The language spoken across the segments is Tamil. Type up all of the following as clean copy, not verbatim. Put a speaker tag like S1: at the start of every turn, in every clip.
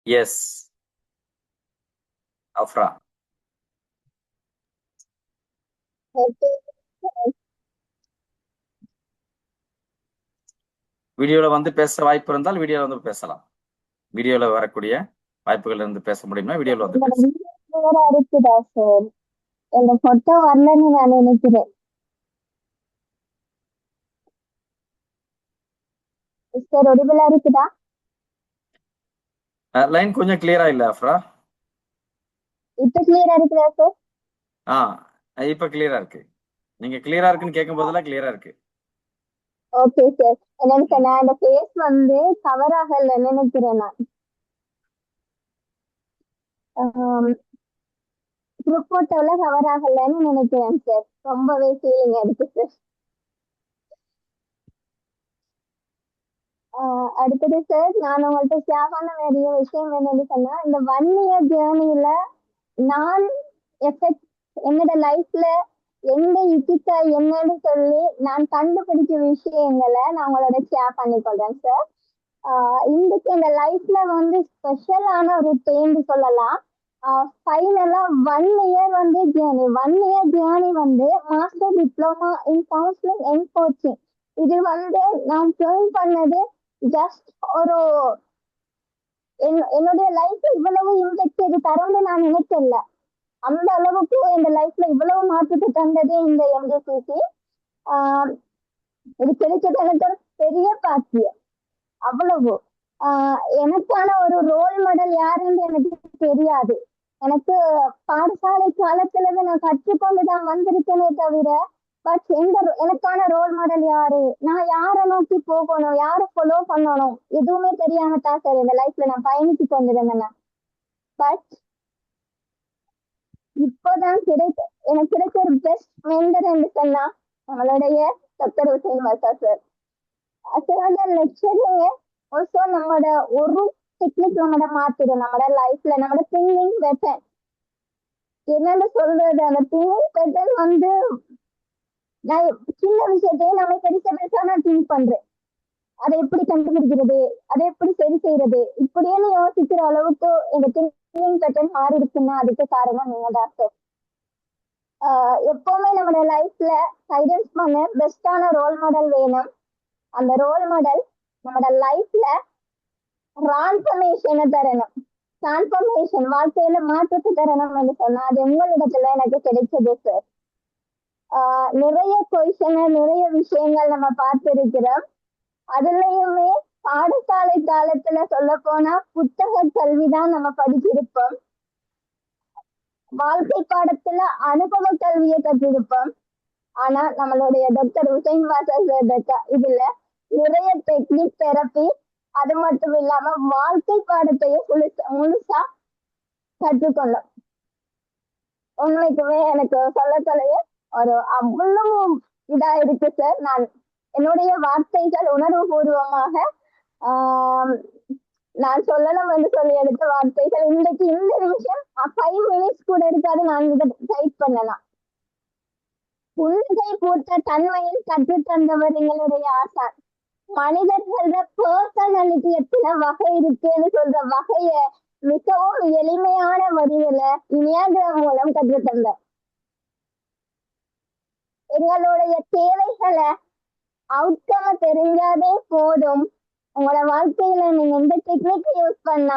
S1: எஸ் அஃப்ரா. வீடியோல வந்து பேச வாய்ப்பு இருந்தால் வீடியோல வந்து பேசலாம். வீடியோல வரக்கூடிய வாய்ப்புகள் இருந்து பேச முடியும்னா வீடியோல வந்து
S2: என்னோட
S1: பேச.
S2: வீடியோ கிளியரா இருக்குதா சார்? இந்த போட்டோ வரலன்னு நான் நினைக்கிறேன். சார் ஒருவேளை இருக்குதா?
S1: லைன் கொஞ்சம் கிளியரா இல்ல அஃப்ரா.
S2: இப்ப கிளியரா இருக்குதா சார்?
S1: ஆ இப்ப கிளியரா இருக்கு. நீங்க கிளியரா இருக்குன்னு கேட்கும் போதெல்லாம் கிளியரா இருக்கு.
S2: Okay sir. என்னன்னு
S1: ம்.
S2: சொன்னா இந்த ஃபேஸ் வந்து கவர் ஆகல நினைக்கிறேன் நான். குரூப் போட்டோல கவர் ஆகலன்னு நினைக்கிறேன் சார். ரொம்பவே ஃபீலிங் இருக்கு சார். அடுத்தது சார், நான் உங்கள்ட்ட ஷேர் பண்ண வேண்டிய விஷயம் என்னன்னு சொன்னா, இந்த 1 இயர் ஜேர்னில நான் எஃபெக்ட் என்னோட லைஃப்ல எந்த இக்கிக்கா என்னன்னு சொல்லி நான் கண்டுபிடிச்ச விஷயங்களை நான் உங்களோட ஷேர் பண்ணிக்கொள்றேன் சார். இன்னைக்கு இந்த லைஃப்ல வந்து ஸ்பெஷலான ஒரு தேர்ந்து சொல்லலாம். ஃபைனலா 1 இயர் வந்து ஜேர்னி 1 இயர் ஜேர்னி வந்து master diploma in counselling and coaching. இது வந்து நான் ஜாயின் பண்ணது ஜஸ்ட் ஒரு என்னுடைய லைஃப்ல இவ்வளவு இம்பாக்ட் இது தரும்னு நான் நினைக்கல. அந்த அளவுக்கு இந்த லைஃப்ல இவ்வளவு மாற்றத்தை தந்தது இந்த எம்ஜிசிசி. ஆஹ் இது கிடைச்சது எனக்கு ஒரு பெரிய பாக்கியம். அவ்வளவு எனக்கான ஒரு ரோல் மாடல் யாருன்னு எனக்கு தெரியாது. எனக்கு பாடசாலை காலத்துலதான் நான் கற்றுக்கொண்டுதான் வந்திருக்கேனே தவிர, பட் எனக்கான ரோல் மாடல் யாரு, நான் யாரை நோக்கி போகணும், யாரை ஃபாலோ பண்ணணும், எதுவுமே தெரியாம தான் சார் இந்த லைஃப்ல நான் பயணிச்சு கொண்டிருந்தேன். பட் இப்போதான் எனக்கு கிடைச்ச ஒரு பெஸ்ட் மெண்டர் என்று சொன்னா நம்மளுடைய டாக்டர் ஹுசைன் வாசா சார். அதோட லெக்சரிங்க ஆல்சோ நம்மளோட ஒரு டெக்னிக் நம்மளோட மாத்திடும் நம்மளோட லைஃப்ல நம்மளோட திங்கிங் பேட்டர்ன். என்னன்னு சொல்றது, அந்த திங்கிங் பேட்டர்ன் வந்து நான் சின்ன விஷயத்தையும் நம்ம பெருசா பெருசா நான் திங்க் பண்றேன். அதை எப்படி கண்டுபிடிக்கிறது, அதை எப்படி சரி செய்யறது, இப்படின்னு யோசிக்கிற அளவுக்கு எங்க திங்கிங் பேட்டர்ன் மாறி இருக்குன்னா அதுக்கு காரணம் நீங்க தான் சார். எப்பவுமே நம்மளோட லைஃப்ல கைடன்ஸ் பண்ண பெஸ்டான ரோல் மாடல் வேணும். அந்த ரோல் மாடல் நம்மளோட லைஃப்ல டிரான்ஸ்பர்மேஷனை தரணும். டிரான்ஸ்பர்மேஷன் வாழ்க்கையில மாற்றத்தை தரணும் என்று சொன்னா அது உங்களிடத்துல எனக்கு கிடைச்சது சார். நிறைய கொஸ்டின் நிறைய விஷயங்கள் நம்ம பார்த்திருக்கிறோம். அதுலயுமே பாடசாலை காலத்துல சொல்ல போனா புத்தக கல்விதான் நம்ம படிச்சிருப்போம். வாழ்க்கை பாடத்துல அனுபவ கல்வியை கற்றிருப்போம். ஆனா நம்மளுடைய டாக்டர் ஹுசைன் வாசா இதுல நிறைய டெக்னிக் தெரப்பி, அது மட்டும் இல்லாம வாழ்க்கை பாடத்தையும் முழுசா கற்றுக்கொண்டோம். உண்மைக்குமே எனக்கு சொல்ல சொல்லையே ஒரு அவ்வளவு இதா இருக்கு சார். நான் என்னுடைய வார்த்தைகள் உணர்வு பூர்வமாக ஆஹ் நான் சொல்லணும் என்று சொல்லி எடுத்த வார்த்தைகள் இன்றைக்கு இந்த நிமிஷம் 5 மினிட்ஸ் கூட இருக்காது நான் இதை டைப் பண்ணலாம். புன்னகை பூத்த தன்மையில் கற்றுத்தந்தவர் எங்களுடைய ஆசான். மனிதர்கள பர்சனாலிட்டி எத்தனை வகை இருக்குன்னு சொல்ற வகைய மிகவும் எளிமையான வடிவில இனியாகிராம் மூலம் கற்றுத்தந்த எங்களுடைய தேவைகளை அவுட்கம் தெரிஞ்சாதே போதும். உங்களோட வாழ்க்கையில நீங்க இந்த டெக்னிக் யூஸ் பண்ணா,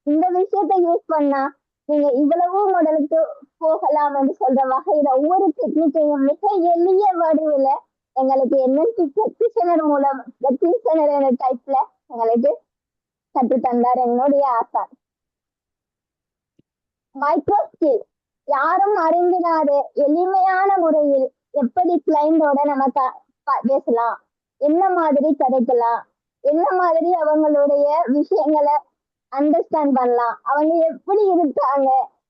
S2: இந்த விஷயத்த யூஸ் பண்ணா நீங்க இவ்வளவு மாடலுக்கு போகலாம் என்று சொல்ற வகையில ஒவ்வொரு டெக்னிக்கையும் மிக எளிய வடிவில எங்களுக்கு என்எல்பி பிராக்டிஷனர் மூலம் பிராக்டிஷனர் டைப்ல எங்களுக்கு கற்று தந்தார் என்னுடைய ஆசான். மைக்ரோ ஸ்கில் யாரும் அறிந்திராத எளிமையான முறையில் எப்படி கிளைண்டோட நம்ம பேசலாம், என்ன மாதிரி கிடைக்கலாம், என்ன மாதிரி அவங்களுடைய விஷயங்களை அண்டர்ஸ்டாண்ட் பண்ணலாம், அவங்க எப்படி இருக்காங்க,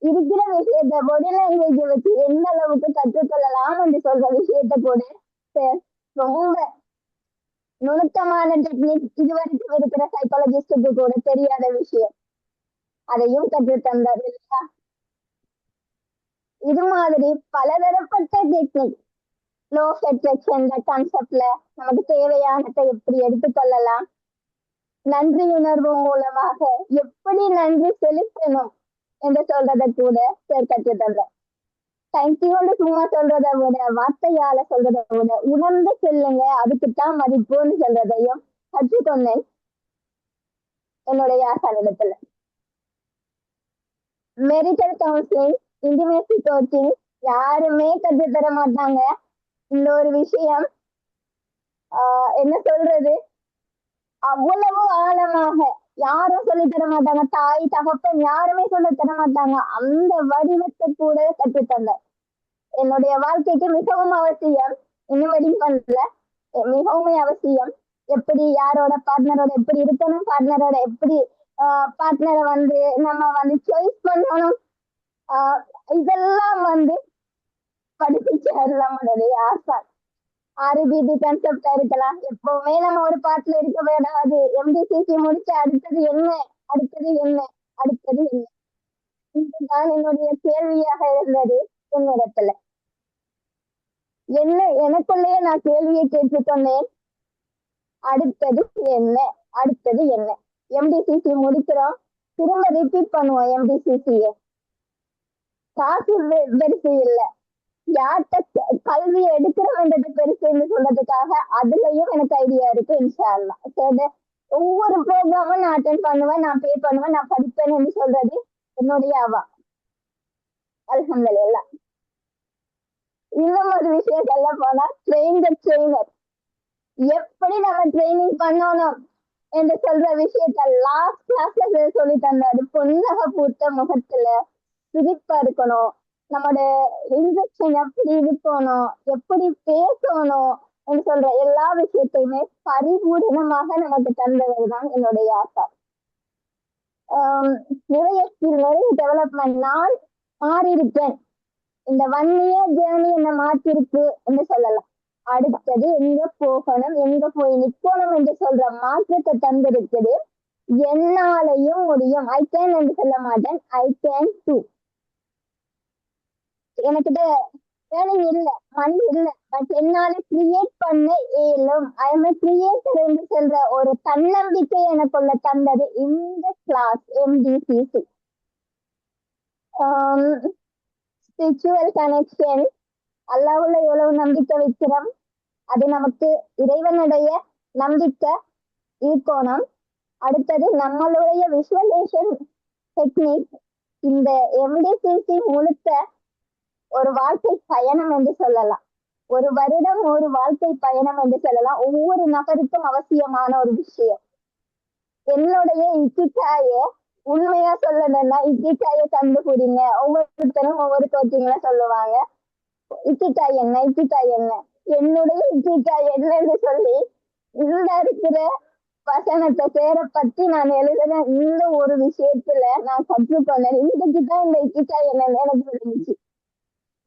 S2: இருக்கிற விஷயத்த பாடி லாங்குவேஜ் வச்சு எந்த அளவுக்கு கற்றுக்கொள்ளலாம் என்று சொல்ற விஷயத்த கூட ரொம்ப நுணுக்கமான டெக்னிக் இதுவரைக்கும் இருக்கிற சைக்காலஜிஸ்டுக்கு கூட தெரியாத விஷயம். அதையும் கற்று தந்தார் இல்லையா? இது மாதிரி பலதரப்பட்ட டெக்னிக் லோ ஆஃப் அட்ராக்ஷன் கான்செப்ட்ல நமக்கு தேவையானதை எப்படி எடுத்துக்கொள்ளலாம், நன்றி உணர்வு மூலமாக எப்படி நன்றி செலுத்தணும் என்று சொல்றதை கூட சார் கற்று தந்தார். தேங்க்யூன்னு சும்மா சொல்றதை விட, வார்த்தையால சொல்றதை விட உணர்ந்து செல்லுங்க, அதுக்குத்தான் மதிப்புன்னு சொல்றதையும் கற்றுக்கொண்டேன் என்னுடைய ஆசானிடத்துல. மெரிட்டல் கவுன்சிலிங், இன்டிமேசி கோச்சிங் யாருமே கற்றுத்தர மாட்டாங்க. இந்த ஒரு விஷயம் என்ன சொல்றது, அவ்வளவு ஆழமாக யாரும் சொல்லி தர மாட்டாங்க. தாய் தகப்பன் யாருமே சொல்லி தர மாட்டாங்க. அந்த வடிவத்தை கூட கற்றுத்தந்த என்னுடைய வாழ்க்கைக்கு மிகவும் அவசியம். இன்னும் வெடிங் பண்ணல, மிகவும் அவசியம். எப்படி யாரோட பார்ட்னரோட எப்படி இருக்கணும், பார்ட்னரோட எப்படி பார்ட்னரை வந்து நம்ம வந்து சாய்ஸ் பண்ணணும், இதெல்லாம் படிப்பிச்ச நம்மளுடைய ஆசை. ஆர்பிடி கான்செப்டா இருக்கலாம். எப்பவுமே நம்ம ஒரு பாட்டுல இருக்க வேண்டாது. எம்டிசிசி முடிச்சு அடுத்தது என்ன, அடுத்தது என்ன, அடுத்தது என்ன, இதுதான் என்னுடைய கேள்வியாக இருந்தது என்னிடத்துல. என்ன எனக்குள்ளேயே நான் கேள்வியை கேட்டுக்கொண்டேன், அடுத்தது என்ன, அடுத்தது என்ன. எம்டிசிசி முடிக்கிறோம், திரும்ப ரிப்பீட் பண்ணுவோம் எம்டிசிசிய. காசு பெருசு இல்லை, யார்கிட்ட கல்வியை எடுக்கிறோம்ன்றது பெருசுன்னு சொல்றதுக்காக அதுலயும் எனக்கு ஐடியா இருக்கு. இன்ஷா அல்லாஹ் ஒவ்வொரு ப்ரோக்ராமும் நான் அட்டென்ட் பண்ணுவேன், நான் பே பண்ணுவேன், நான் படிப்பேன்னு சொல்றது என்னுடைய அவா. அல்ஹம்துலில்லாஹ். இன்னும் ஒரு விஷயம் சொல்ல போனா, ட்ரெயின் த ட்ரெயினர், எப்படி நம்ம ட்ரைனிங் பண்ணணும் என்று சொல்ற விஷயத்த லாஸ்ட் கிளாஸ்ல சொல்லி தந்தாரு. புன்னக பூத்த முகத்துல சிரிப்பா இருக்கணும், நம்மளோட இன்ஜெக்ஷன் எப்படி இருக்கணும், எப்படி பேசணும் என்று சொல்ற எல்லா விஷயத்தையுமே பரிபூரணமாக நமக்கு தந்தவர் தான் என்னுடைய ஆசா. நிறைய ஸ்கில், நிறைய டெவலப்மெண்ட் நான் மாறி இருப்பேன். இந்த 1 year ஜேர்னி என்ன மாற்றிருக்கு என்று சொல்லலாம். அடுத்தது எங்க போகணும், எங்க போய் நிக்கணும் என்று சொல்ற மாற்றத்தை தந்திருக்குது. என்னாலையும் முடியும். ஐ கேன் என்று சொல்ல மாட்டேன், ஐ கேன் டூ. எனக்கிட்ட ட்ரைனிங் இல்ல, மண் இல்ல, பட் என்னால கிரியேட் பண்ண இயலும். ஐ எம் கிரியேட்டர் என்று சொல்ற ஒரு தன்னம்பிக்கை எனக்குள்ள தந்தது இந்த கிளாஸ் எம்டிசிசி. ஸ்பிரிச்சுவல் கனெக்ஷன், அல்லாஹ்வுல எவ்வளவு நம்பிக்கை வைக்கிறோம், அது நமக்கு இறைவனுடைய நம்பிக்கை இருக்கணும். அடுத்தது நம்மளுடைய விஷுவலைசேஷன் டெக்னிக். இந்த எம்டிசிசி முழுக்க ஒரு வாழ்க்கை பயணம் என்று சொல்லலாம். ஒரு வருடம் ஒரு வாழ்க்கை பயணம் என்று சொல்லலாம். ஒவ்வொரு நபருக்கும் அவசியமான ஒரு விஷயம். என்னுடைய இக்கிக்காய உண்மையா சொல்லணும்னா, இக்கிக்காய கண்டுபிடிங்க. ஒவ்வொருத்தரும் ஒவ்வொரு கோச்சிங்ல சொல்லுவாங்க, இக்கிக்காய் என்ன, இக்கிக்காய் என்ன. என்னுடைய இக்கிக்காய் என்னன்னு சொல்லி இந்த இருக்கிற வசனத்தை சேர பத்தி நான் எழுதுன இந்த ஒரு விஷயத்துல நான் கற்றுக்கொண்டேன். இதுக்குதான் இந்த இக்கிக்காய் என்னன்னு எனக்கு இருந்துச்சு.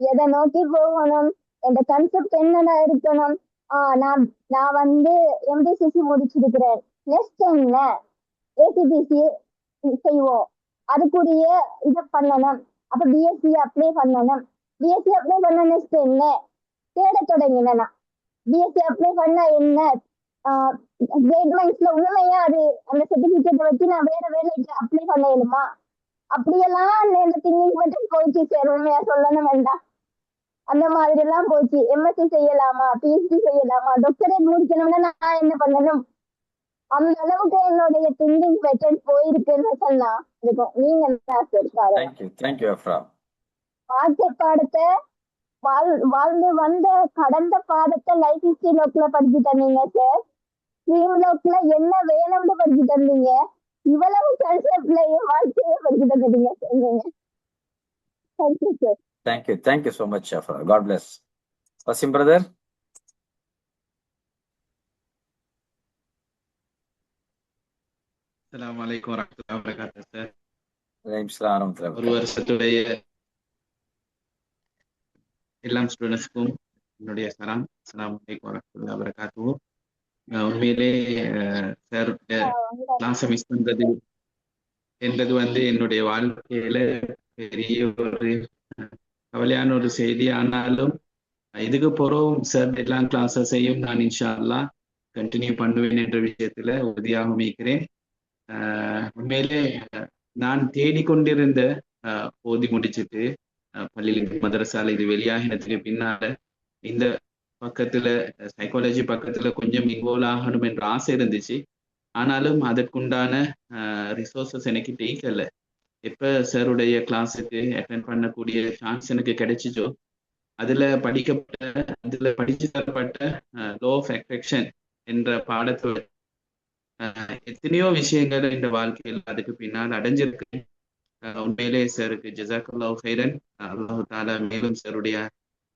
S2: எதை நோக்கி போகணும், என்ற கன்செப்ட் என்னடா இருக்கணும். நான் எம்டிசிசி முடிச்சிருக்கிறேன், நெக்ஸ்ட் என்ன ஏசிபிசி செய்வோம், அதுக்குரிய இதை பண்ணணும். அப்ப பிஎஸ்சி அப்ளை பண்ணணும். பிஎஸ்சி அப்ளை பண்ண நெக்ஸ்ட் என்ன தேட தொடங்கினா, பிஎஸ்சி அப்ளை பண்ண என்ன கிரேட்மெண்ட்ஸ்ல உண்மையா அது அந்த சர்டிபிகேட்டை வச்சு நான் வேற வேலைக்கு அப்ளை பண்ணணுமா, அப்படியெல்லாம் இந்த திங்கிங் மட்டும் போயிடுச்சு சார். உண்மையா சொல்லணும் வேண்டாம், அந்த மாதிரி எல்லாம் போச்சு. எம்எஸ்சி செய்யலாமா, பிஹெச்டி செய்யலாமா, டாக்டரேட் முடிக்கணும்னா நான் என்ன பண்ணணும், அந்த அளவுக்கு என்னுடைய திங்கிங் பேட்டர்ன் போயிருக்குன்னு சொன்னா இருக்கும். நீங்க என்ன சார் பாருங்க, வாழ்க்கை பாடத்தை வாழ்ந்து வந்த கடந்த பாடத்தை லைஃப் ஹிஸ்டரி லோக்ல படிச்சு தந்தீங்க சார். ஸ்ட்ரீம் லோக்ல என்ன வேணும்னு படிச்சு தந்தீங்க. இவ்வளவு கன்செப்ட்லயும் வாழ்க்கையை படிச்சு தந்துட்டீங்க சார் நீங்க. Thank you sir.
S1: Thank you so much, Afra. God bless. Wasim brother.
S3: Assalamu alaikum warahmatullahi wabarakatuh sir.
S1: Alaikum salam warahmatullahi
S3: ஒரு வருஷத்துடைய எல்லா ஸ்டூடெண்ட்ஸ்க்கும் என்னுடைய சலாம். அஸ்ஸலாமு அலைக்கும் வரஹ்மத்துல்லாஹி வபரகாத்துஹு. உண்மையிலே சார் கிளாஸை மிஸ் பண்றது என்பது என்னுடைய வாழ்க்கையில பெரிய ஒரு கவலையான ஒரு செய்தி. ஆனாலும் இதுக்கு போறோம் சார் எல்லா கிளாஸஸையும் நான் இன்ஷா அல்லாஹ் கண்டினியூ பண்ணுவேன் என்ற விஷயத்துல உறுதியாக இருக்கிறேன். உண்மையிலே நான் தேடிக்கொண்டிருந்த ஓதி முடிச்சுட்டு பள்ளியில் மதரசால இது வெளியாகினதுக்கு பின்னால இந்த பக்கத்துல சைக்காலஜி பக்கத்துல கொஞ்சம் இன்வால்வ் ஆகணும் என்ற ஆசை இருந்துச்சு. ஆனாலும் அதற்குண்டான ரிசோர்சஸ் எனக்கு டேக்கல. எப்ப சாருடைய கிளாஸுக்கு அட்டென்ட் பண்ணக்கூடிய சான்ஸ் எனக்கு கிடைச்சிச்சோ அதுல படிச்சு தரப்பட்ட லோ ஆஃப் அட்ராக்ஷன் என்ற பாடத்தோட எத்தனையோ விஷயங்கள் இந்த வாழ்க்கையில் அதுக்கு பின்னால் அடைஞ்சிருக்கு. உண்மையிலே சாருக்கு ஜஸாக்கல்லாஹு ஹைரன். அல்லாஹு தாலா மேலும் சாருடைய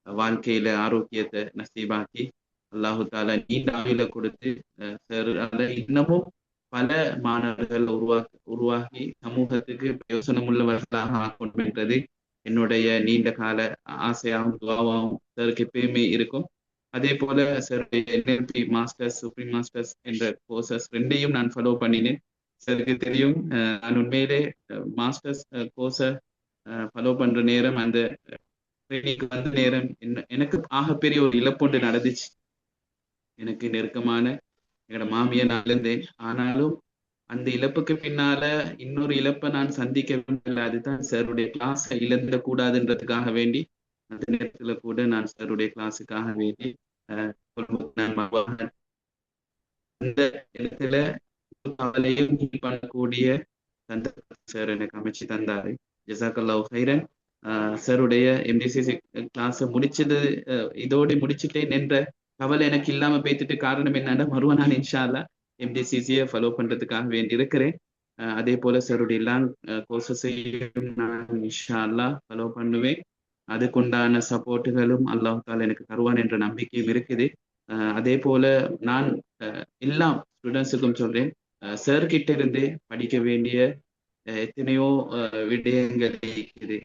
S3: வாழ்க்கையில ஆரோக்கியத்தை நசீபாக்கி அல்லாஹு தாலா நீண்ட ஆயுள கொடுத்து சார் இன்னமும் பல மாணவர்கள் உருவாகி சமூகத்துக்கு பிரயோசனமுள்ளவர்களாக ஆக்கொண்டிருக்கிறது என்னுடைய நீண்ட கால ஆசையாகவும் துவாவாகவும் சாருக்கு எப்பயுமே இருக்கும். அதே போல சாருடைய NLP மாஸ்டர்ஸ், சுப்ரீம் மாஸ்டர்ஸ் என்ற கோர்சஸ் ரெண்டையும் நான் ஃபாலோ பண்ணினேன். சாருக்கு தெரியும், நான் உண்மையிலே மாஸ்டர்ஸ் கோர்ஸை ஃபாலோ பண்ற நேரம், அந்த ட்ரைனிங் வந்த நேரம் எனக்கு ஆகப்பெரிய ஒரு இழப்பொன்று நடந்துச்சு. எனக்கு நெருக்கமான என்னோட மாமியை நான் இழந்தேன். ஆனாலும் அந்த இழப்புக்கு பின்னால இன்னொரு இழப்பை நான் சந்திக்க, அதுதான் சாருடைய கிளாஸ் இழந்துடக்கூடாதுன்றதுக்காக வேண்டி அந்த நேரத்துல கூட நான் சாருடைய கிளாஸுக்காக வேண்டி அந்த இடத்துல கவலையும் பண்ணக்கூடிய சந்தர்ப்பம் சார் எனக்கு அமைச்சு தந்தாரு. ஜஸாக்கல்லாஹு ஹைரன். சாருடைய MDCC கிளாஸை முடிச்சது இதோட முடிச்சுட்டேன் என்ற கவலை எனக்கு இல்லாம பேத்துட்டு காரணம் என்னன்னா மறுவ நான் இன்ஷா அல்லாஹ் MDCC-யை ஃபாலோ பண்றதுக்காக வேண்டி இருக்கிறேன். அதே போல சாருடைய எல்லா கோர்சஸையும் நான் இன்ஷா அல்லாஹ் ஃபாலோ பண்ணுவேன். அதுக்குண்டான சப்போர்ட்டுகளும் அல்லாஹ் தாலா எனக்கு தருவான் என்ற நம்பிக்கையும் இருக்குது. அதே போல நான் எல்லா ஸ்டூடெண்ட்ஸுக்கும் சொல்றேன், சார் கிட்ட இருந்து படிக்க வேண்டிய எத்தனையோ விடயங்கள் இருக்குது.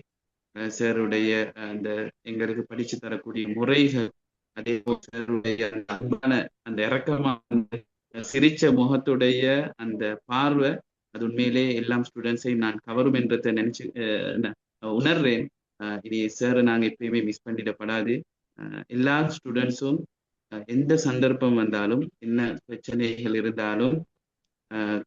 S3: சாருடைய அந்த எங்களுக்கு படிச்சு தரக்கூடிய முறைகள், அதே போல சாருடைய அந்த அன்பான அந்த இறக்கமான சிரிச்ச முகத்துடைய அந்த பார்வை, அது உண்மையிலே எல்லா ஸ்டூடெண்ட்ஸையும் நான் கவரும் என்றதை நினைச்சு உணர்றேன். இனி சார் நாங்க எப்பயுமே மிஸ் பண்ணிடப்படாது. எல்லா ஸ்டூடெண்ட்ஸும் எந்த சந்தர்ப்பம் வந்தாலும், என்ன பிரச்சனைகள் இருந்தாலும்,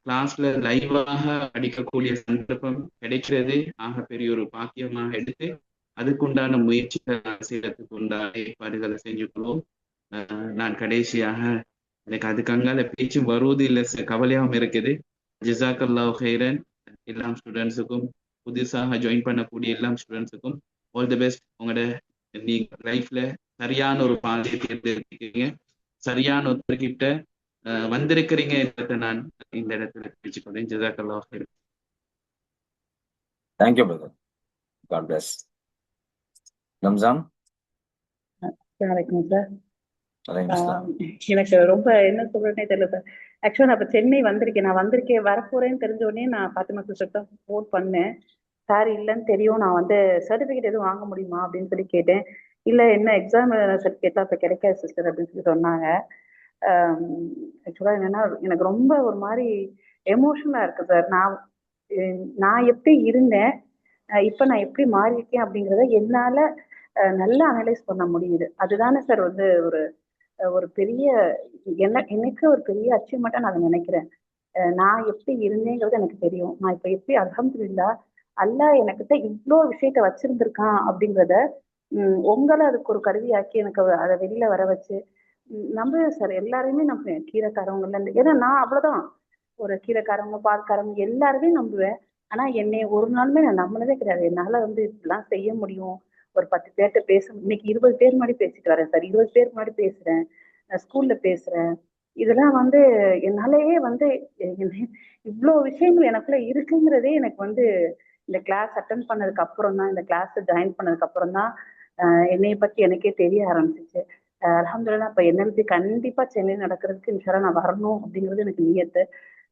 S3: கிளாஸ்ல லைவாக படிக்கக்கூடிய சந்தர்ப்பம் கிடைக்கிறது ஆகப்பெரிய ஒரு பாக்கியமாக எடுத்து அதுக்குண்டான முயற்சிகள் செய்யறதுக்கு உண்டான ஏற்பாடுகளை செஞ்சுக்கொள்வோம். நான் கடைசியாக எனக்கு அதுக்கங்கால பேச்சும் வருவது இல்லை, கவலையாகவும் இருக்குது. ஜஸாக்கல்லாஹு ஹைரன். எல்லா ஸ்டூடெண்ட்ஸுக்கும், புதுசாக ஜாயின் பண்ணக்கூடிய எல்லா ஸ்டூடெண்ட்ஸுக்கும் ஆல் தி பெஸ்ட். உங்களோட நீங்க லைஃப்ல சரியான ஒரு பாதையை தேர்ந்தெடுக்கிறீங்க, சரியான ஒருத்தர்கிட்ட வந்திருக்கிறீங்க என்பதை நான் இந்த இடத்துல பேசிக்கொண்டேன். ஜஸாக்கல்லாஹு ஹைரன்.
S1: Thank you brother. God bless. Ramzan.
S4: வணக்கம் சார்.
S1: வலைக்கம்.
S4: எனக்கு ரொம்ப என்ன சொல்றேன்னே தெரியல சார். ஆக்சுவலா நான் இப்ப சென்னை வந்திருக்கேன். நான் வரப்போறேன்னு தெரிஞ்ச உடனே நான் பாத்திமா சிஸ்டர் தான் ஃபோன் பண்ணேன். சார் இல்லைன்னு தெரியும், நான் வந்து சர்டிபிகேட் எதுவும் வாங்க முடியுமா அப்படின்னு சொல்லி கேட்டேன். இல்ல என்ன எக்ஸாம் சர்டிபிகேட்லாம் இப்ப கிடைக்காது சிஸ்டர் அப்படின்னு சொல்லி சொன்னாங்க. ஆக்சுவலா என்னன்னா எனக்கு ரொம்ப ஒரு மாதிரி எமோஷனலா இருக்கு சார். நான் எப்படி இருந்தேன், இப்ப நான் எப்படி மாறி இருக்கேன் அப்படிங்கிறத என்னால நல்லா அனலைஸ் பண்ண முடியுது. அதுதானே சார் வந்து ஒரு பெரிய எனக்கு ஒரு பெரிய அச்சீவ்மெண்ட்டா நான் நினைக்கிறேன். நான் எப்படி இருந்தேங்கிறது எனக்கு தெரியும். நான் இப்ப எப்படி அல்ஹம்துலில்லாஹ் அல்லாஹ் எனக்கிட்ட இவ்வளோ விஷயத்த வச்சிருந்திருக்கான் அப்படிங்கிறத உங்களை அதுக்கு ஒரு கருவியாக்கி எனக்கு அதை வெளியில வர வச்சு நம்புவேன் சார். எல்லாருமே நம்புவேன், கீரைக்காரவங்கல இருந்து. ஏன்னா நான் அவ்வளவுதான், ஒரு கீரைக்காரவங்க பால்காரவங்க எல்லாருமே நம்புவேன். ஆனா என்னை ஒரு நாளுமே நான் நம்பினதே கிடையாது. என்னால வந்து இப்படிலாம் செய்ய முடியும், ஒரு 10 பேர்கிட்ட பேச, இன்னைக்கு 20 பேர் முன்னாடி பேசிட்டு வரேன் சார். 20 பேர் முன்னாடி பேசுறேன், ஸ்கூல்ல பேசுறேன். இதெல்லாம் வந்து என்னாலேயே வந்து இவ்வளோ விஷயங்கள் எனக்குள்ள இருக்குங்கிறதே எனக்கு வந்து இந்த கிளாஸ் அட்டன் பண்ணதுக்கு அப்புறம் தான், இந்த கிளாஸ் ஜாயின் பண்ணதுக்கு அப்புறம் தான் என்னைய பத்தி எனக்கே தெரிய ஆரம்பிச்சிச்சு. அல்ஹம்துலில்லாஹ் இப்ப NLP கண்டிப்பா சென்னை நடக்கிறதுக்கு இன்ஷால்லா நான் வரணும் அப்படிங்கிறது எனக்கு நியத்து.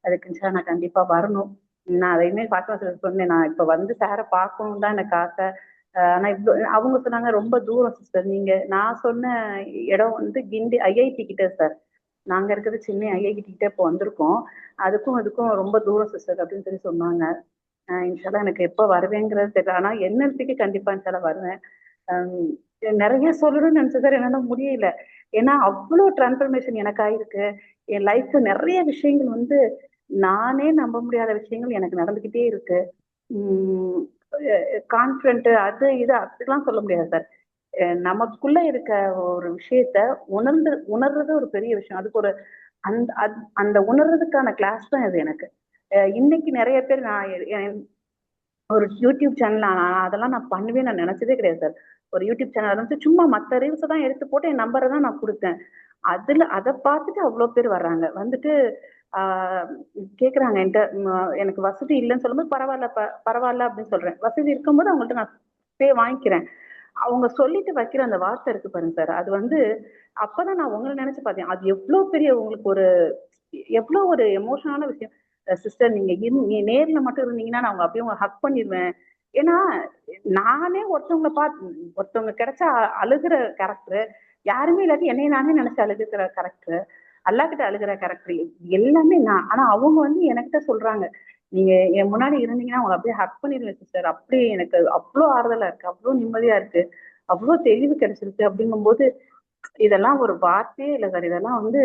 S4: அதுக்கு இன்ஷா நான் கண்டிப்பா வரணும். நான் அதையுமே பாத்திமா சொன்னேன், நான் இப்ப வந்து சாரை பார்க்கணும் தான் எனக்கு ஆசை. ஆனா அவங்க சொன்னாங்க ரொம்ப தூரம் சிஸ்டர் நீங்க. நான் சொன்ன இடம் வந்து கிண்டி IIT கிட்ட சார். நாங்க இருக்கிறது சென்னை IIT கிட்ட இப்போ வந்திருக்கோம். அதுக்கும் ரொம்ப தூரம் சிஸ்டர் அப்படின்னு சொல்லி சொன்னாங்க. இன்ஷால்லா எனக்கு எப்போ வருவேங்கிறது தெரியல. ஆனா NLPக்கு கண்டிப்பா இன்ஷால்லா வருவேன். நிறைய சொல்லணும்னு நினைச்சது சார், என்னால முடியல. ஏன்னா அவ்வளோ டிரான்ஸ்ஃபர்மேஷன் எனக்கு ஆயிருக்கு. என் லைஃப்ல நிறைய விஷயங்கள் வந்து நானே நம்ப முடியாத விஷயங்கள் எனக்கு நடந்துகிட்டே இருக்கு. கான்ஃபிடென்ட் அது இது அப்படிலாம் சொல்ல முடியாது சார். நமக்குள்ள இருக்க ஒரு விஷயத்த உணர்றது ஒரு பெரிய விஷயம். அதுக்கு ஒரு அந்த உணர்றதுக்கான கிளாஸ் தான் இது எனக்கு. இன்னைக்கு நிறைய பேர் ஒரு யூடியூப் சேனல் அதெல்லாம் நான் பண்ணுவேன் நான் நினைச்சதே கிடையாது சார். ஒரு யூடியூப் சேனல் வந்து சும்மா மற்ற ரீல்ஸ் தான் எடுத்து போட்டு என் நம்பரை தான் நான் கொடுத்தேன். அதை பார்த்துட்டு அவ்வளோ பேர் வர்றாங்க. வந்துட்டு கேட்குறாங்க என்கிட்ட, எனக்கு வசதி இல்லைன்னு சொல்லும்போது பரவாயில்ல பரவாயில்ல அப்படின்னு சொல்றேன். வசதி இருக்கும்போது அவங்கள்ட்ட நான் பே வாங்கிக்கிறேன். அவங்க சொல்லிட்டு வைக்கிற அந்த வார்த்தை இருக்கு பாருங்க சார், அது வந்து அப்பதான் நான் உங்களை நினைச்சு பார்த்தேன். அது எவ்வளவு பெரிய உங்களுக்கு ஒரு எவ்வளவு ஒரு எமோஷனான விஷயம். சிஸ்டர் நீங்க நேர்ல மட்டும் இருந்தீங்கன்னா நான் அப்படியே உங்களை ஹக் பண்ணிடுவேன். ஏன்னா நானே ஒருத்தவங்க கிடைச்சா அழுகிற கேரக்டர், யாருமே இல்லாட்டி என்னைய நானே நினைச்சு அழுகுற கேரக்டர், அல்லா கிட்ட அழுகிற கேரக்டர் எல்லாமே நான். ஆனா அவங்க வந்து என்கிட்ட சொல்றாங்க, நீங்க என் முன்னாடி இருந்தீங்கன்னா உங்களை அப்படியே ஹக் பண்ணிடுவேன் சிஸ்டர். அப்படி எனக்கு அவ்வளோ ஆறுதலா இருக்கு, அவ்வளோ நிம்மதியா இருக்கு, அவ்வளோ தெளிவு கிடைச்சிருக்கு. அப்படிங்கும்போது இதெல்லாம் ஒரு வார்த்தையே இல்லை சார். இதெல்லாம் வந்து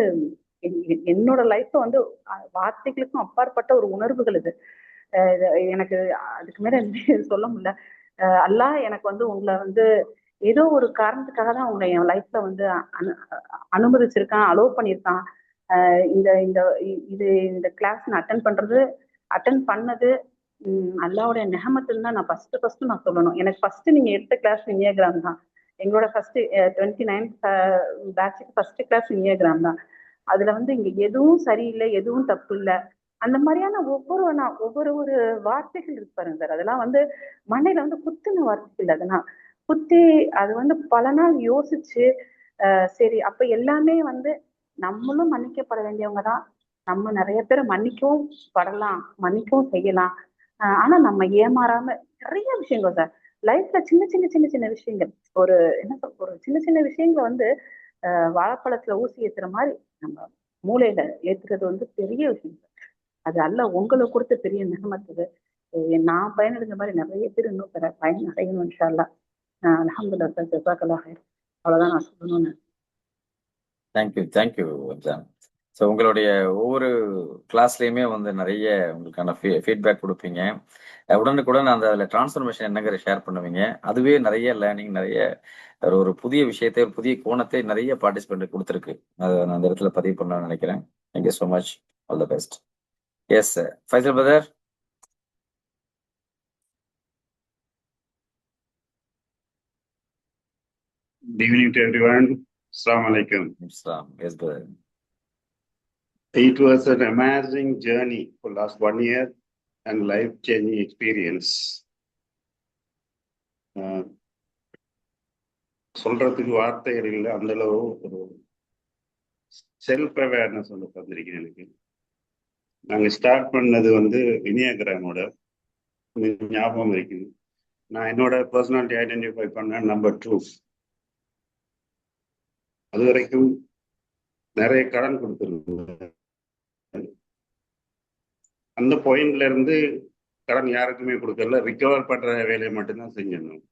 S4: என்னோட லைஃப்ல வந்து வார்த்தைகளுக்கும் அப்பாற்பட்ட ஒரு உணர்வுகள் இது. எனக்கு அதுக்கு மேல சொல்ல முடியல. அல்லாஹ் எனக்கு வந்து உங்களை வந்து ஏதோ ஒரு காரணத்துக்காக தான் உங்களை என் லைஃப்ல வந்து அனுமதிச்சிருக்கான், அலோவ் பண்ணியிருக்கான். இந்த இந்த இது இந்த கிளாஸ் நான் அட்டன் பண்ணது அல்லாவுடைய நெஹமத்துன்னு தான் நான் ஃபர்ஸ்ட் நான் சொல்லணும். எனக்கு ஃபர்ஸ்ட் நீங்க எடுத்த கிளாஸ் இனியாகிராம் தான். எங்களோட ஃபர்ஸ்ட் 29th பேட்சுக்கு ஃபர்ஸ்ட் கிளாஸ் இனியாகிராம் தான். அதுல வந்து இங்க எதுவும் சரியில்லை, எதுவும் தப்பு இல்லை. அந்த மாதிரியான ஒவ்வொரு ஒரு வார்த்தைகள் இருக்கு பாருங்க சார். அதெல்லாம் வந்து மண்டையில வந்து குத்துன வார்த்தைகள். அதெல்லாம் குத்தி அது வந்து பல நாள் யோசிச்சு சரி அப்ப எல்லாமே வந்து நம்மளும் மன்னிக்கப்பட வேண்டியவங்க தான். நம்ம நிறைய பேரை மன்னிக்கவும் படலாம், மன்னிக்கவும் செய்யலாம். ஆனா நம்ம ஏமாறாம நிறைய விஷயங்கள் சார் லைஃப்ல சின்ன சின்ன சின்ன சின்ன விஷயங்கள், ஒரு என்ன சொல்ற ஒரு சின்ன சின்ன விஷயங்களை வந்து வாழைப்பழத்துல ஊசி ஏத்துற மாதிரி நம்ம மூளையில ஏத்துறது வந்து பெரிய விஷயம் சார். அது அல்ல உங்களுக்கு கொடுத்த பெரிய நிகமத்துது. நான் பயனடைஞ்ச மாதிரி நிறைய பேர் இன்னும் பயன் அடையணும் இன்ஷா அல்லாஹ். அல்ஹம்துலில்லாஹ் சார், ஜஸாக்கல்லாஹ் ஹைர். அவ்வளவுதான் நான் சொல்லணும்னு.
S1: தேங்க்யூ அப்சான். ஸோ உங்களுடைய ஒவ்வொரு கிளாஸ்லேயுமே வந்து நிறைய உங்களுக்கான ஃபீட்பேக் கொடுப்பீங்க. உடனுக்குடன் அந்த அதில் டிரான்ஸ்ஃபர்மேஷன் என்னங்கிற ஷேர் பண்ணுவீங்க. அதுவே நிறைய லேர்னிங், நிறைய ஒரு புதிய விஷயத்தை, ஒரு புதிய கோணத்தை நிறைய பார்ட்டிசிபெண்ட் கொடுத்துருக்கு. அதை நான் அந்த இடத்துல பதிவு பண்ணணும்னு நினைக்கிறேன். Thank you so much. All the best. Yes sir. Faisal brother.
S5: Good evening to everyone. Assalamu alaikum.
S1: Yes, brother.
S5: It was an amazing journey for last 1 year and life-changing experience. சொல்றதுக்கு வார்த்தைகள் இல்லை, அந்த அளவு ஒரு செல்ஃப் அவேர்னஸ் வந்து தந்திருக்கேன் எனக்கு. நாங்கள் ஸ்டார்ட் பண்ணது வந்து இனியாகிராமோட ஞாபகம் இருக்குது. நான் என்னோட பர்சனாலிட்டி ஐடென்டிஃபை பண்ண நம்பர் 2. அது வரைக்கும் நிறைய கடன் கொடுத்துருந்தேன். அந்த பாயிண்ட்ல இருந்து கடன் யாருக்குமே கொடுக்கல, ரிகவர் பண்ற வேலையை மட்டும்தான் செஞ்சிடணும்.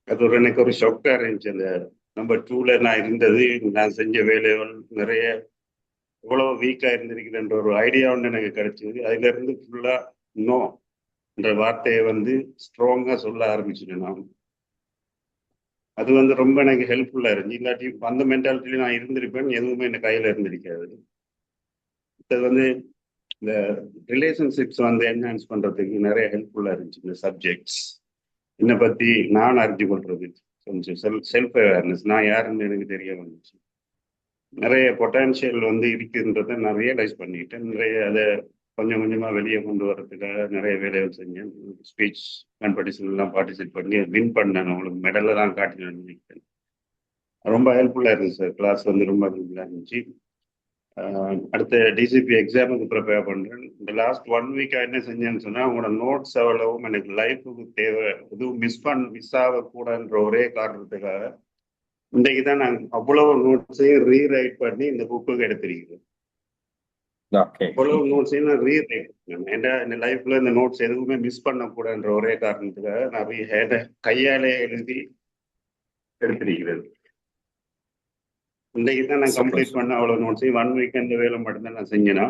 S5: அது எனக்கு ஒரு ஷாக்கா இருந்துச்சு. அந்த நம்பர் 2ல நான் இருந்தது, நான் செஞ்ச வேலைகள் நிறைய எவ்வளவு வீக்கா இருந்திருக்குதுன்ற ஒரு ஐடியா ஒன்று எனக்கு கிடைச்சது. அதுல இருந்து ஃபுல்லா நோ என்ற வார்த்தையை வந்து ஸ்ட்ராங்கா சொல்ல ஆரம்பிச்சிட்டேன் நான். அது வந்து ரொம்ப எனக்கு ஹெல்ப்ஃபுல்லா இருந்துச்சு. இல்லாட்டி அந்த மென்டாலிட்டியில நான் இருந்திருப்பேன், எதுவுமே எனக்கு கையில இருந்திருக்காது. அது வந்து இந்த ரிலேஷன்ஷிப்ஸ் வந்து என்ஹான்ஸ் பண்றதுக்கு நிறைய ஹெல்ப்ஃபுல்லா இருந்துச்சு. இந்த சப்ஜெக்ட்ஸ் என்னை பத்தி நான் அறிஞ்சு கொள்றது, கொஞ்சம் செல்ஃப் அவேர்னஸ், நான் யாருன்னு எனக்கு தெரிய வந்துச்சு. நிறைய பொட்டான்ஷியல் வந்து இருக்குன்றதை நான் ரியலைஸ் பண்ணிட்டேன். நிறைய அதை கொஞ்சம் கொஞ்சமா வெளியே கொண்டு வர்றதுக்காக நிறைய வேலைகள் செஞ்சேன். ஸ்பீச் காம்படிஷன்லாம் பார்ட்டிசிபேட் பண்ணி வின் பண்ணேன். உங்களுக்கு மெடலில் தான் காட்டினேன் நினைக்கிறேன். ரொம்ப ஹெல்ப்ஃபுல்லா இருந்துச்சு சார். கிளாஸ் வந்து ரொம்ப ஹெல்ப்ஃபுல்லா இருந்துச்சு. அடுத்த டிசிபி எக்ஸாமுக்கு ப்ரிப்பேர் பண்ணுறேன். இந்த லாஸ்ட் 1 வீக் என்ன செஞ்சேன்னு சொன்னால், உங்களோட நோட்ஸ் எவ்வளவும் எனக்கு லைஃபுக்கு தேவை, எதுவும் மிஸ் ஆகக்கூடாதுன்ற ஒரே காரணத்துக்காக இன்றைக்கு தான் நான் அவ்வளவு நோட்ஸையும் ரீரைட் பண்ணி இந்த புக்குக்கு எடுத்திருக்கிறேன். அவ்வளவு நோட்ஸையும் நான் ரீரைட் பண்ணேன். ஏன்னா இந்த லைஃப்ல இந்த நோட்ஸ் எதுவுமே மிஸ் பண்ணக்கூடாதுன்ற ஒரே காரணத்துக்காக நான் கையாலே எழுதி எடுத்திருக்கிறது. இன்றைக்கு தான் நான்
S1: சூப்பர்.
S5: கம்ப்ளீட் பண்ண அவ்வளோ நோட்ஸ் 1 வீக்கெண்ட் வேலை மட்டும்தான் நான் செஞ்சேன்னா.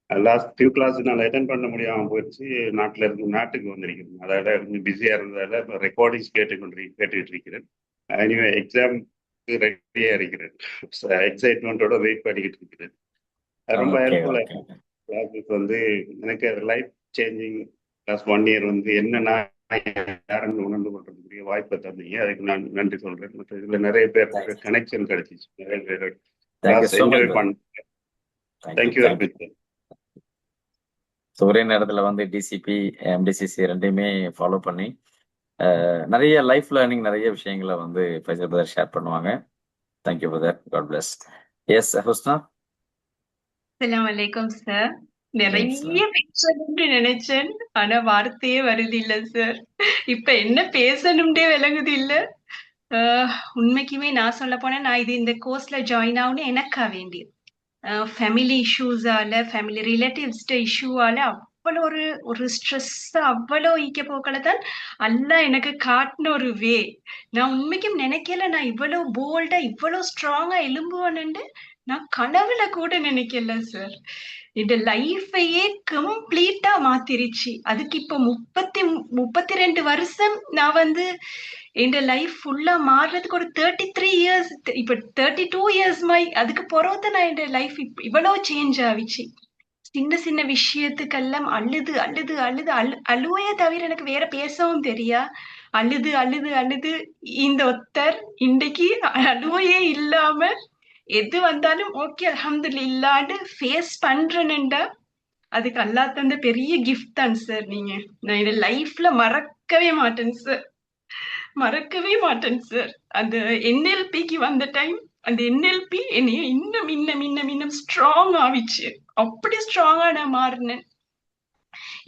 S5: லாஸ்ட் ஃபியூ கிளாஸ் நான் அட்டன் பண்ண முடியாமல் போயிடுச்சு. நாட்டுக்கு வந்திருக்கிறேன். அதால கொஞ்சம் பிஸியாக இருந்ததால இப்போ ரெக்கார்டிங்ஸ் கேட்டுக்கிட்டு இருக்கிறேன். இனிமே எக்ஸாமுக்கு ரெடியாக இருக்கிறேன். எக்ஸைட்மெண்ட்டோட வெயிட் பண்ணிக்கிட்டு இருக்கிறேன். அது ரொம்ப
S1: ஓகே
S5: ஹெல்ப்ஃபுல்லாக
S1: ஓகே
S5: கிளாஸஸ் வந்து எனக்கு லைஃப் சேஞ்சிங் கிளாஸ் 1 இயர் வந்து என்னன்னா யாருன்னு உணர்ந்து கொள்றதுக்குரிய வாய்ப்பை தந்தீங்க. அதுக்கு நான் நன்றி சொல்றேன். மற்ற இதுல நிறைய பேர் கனெக்ஷன் கிடைச்சிச்சு. நிறைய பேர்
S1: thank you
S5: class
S1: so
S5: enjoy
S1: much.
S5: பண்ணேன்.
S1: Thank you
S5: thank you very
S1: thank you.
S5: Much.
S1: So ஒரே நேரத்தில் வந்து டிசிபி எம்டிசிசி ரெண்டையுமே ஃபாலோ பண்ணி நிறைய லைஃப் லேர்னிங் நிறைய விஷயங்களை வந்து ஃபைசல் பிரதர் ஷேர் பண்ணுவாங்க. Thank you brother. God bless. Yes Husna.
S6: அஸ்ஸலாமு அலைக்கும் சார்.
S1: Yes,
S6: நிறைய பேசணும்னு நினைச்சேன், ஆனா வார்த்தையே வருது இல்ல சார். இப்ப என்ன பேசணும்னே விளங்குது இல்ல. உண்மைக்குமே நான் சொல்ல போனா நான் இந்த கோர்ஸ்ல ஜாயின் ஆகணும் எனக்கா வேண்டி ஃபேமிலி இஷ்யூஸால ஃபேமிலி ரிலேட்டிவ்ஸ்ட இஷ்யூவால அவ்வளோ ஒரு ஸ்ட்ரெஸ் அவ்வளோ ஈக்க போக்களை தான் அல்லாஹ் எனக்கு காட்டின ஒரு வே. நான் உண்மைக்கும் நினைக்கல நான் இவ்வளோ போல்டா இவ்வளோ ஸ்ட்ராங்கா எலும்புவானுண்டு நான் கனவுல கூட நினைக்கல சார். இந்த லைஃபையே கம்ப்ளீட்டா மாத்திருச்சு. அதுக்கு இப்ப 32 வருஷம் நான் வந்து என் லைஃப் ஃபுல்லா மாறுறதுக்கு ஒரு 33 இயர்ஸ், இப்ப 32 இயர்ஸ் அதுக்கு பிறகு நான் என் லைஃப் இவ்வளவு சேஞ்ச் ஆவிச்சு. சின்ன சின்ன விஷயத்துக்கெல்லாம் அழுது அழுது அழுது அழுவையே தவிர எனக்கு வேற பேசவும் தெரியா. அழுது அழுது அழுது இந்த ஒத்தர் இன்றைக்கு அழுவையே இல்லாம எது வந்தாலும் ஓகே அல்ஹம்துலில்லாஹ்னு ஃபேஸ் பண்றேன்டா அதுக்கு அல்லாஹ் தந்த பெரிய கிஃப்ட் தான் சார். நான் என் லைஃப்ல மறக்கவே மாட்டேன் சார், மறக்கவே மாட்டேன் சார். அந்த என்எல்பிக்கு வந்த டைம் அந்த என்எல்பி என்னைய இன்னும் இன்னும் இன்னும் இன்னும் ஸ்ட்ராங் ஆவிச்சு. அப்படி ஸ்ட்ராங்கா நான் மாறினேன்.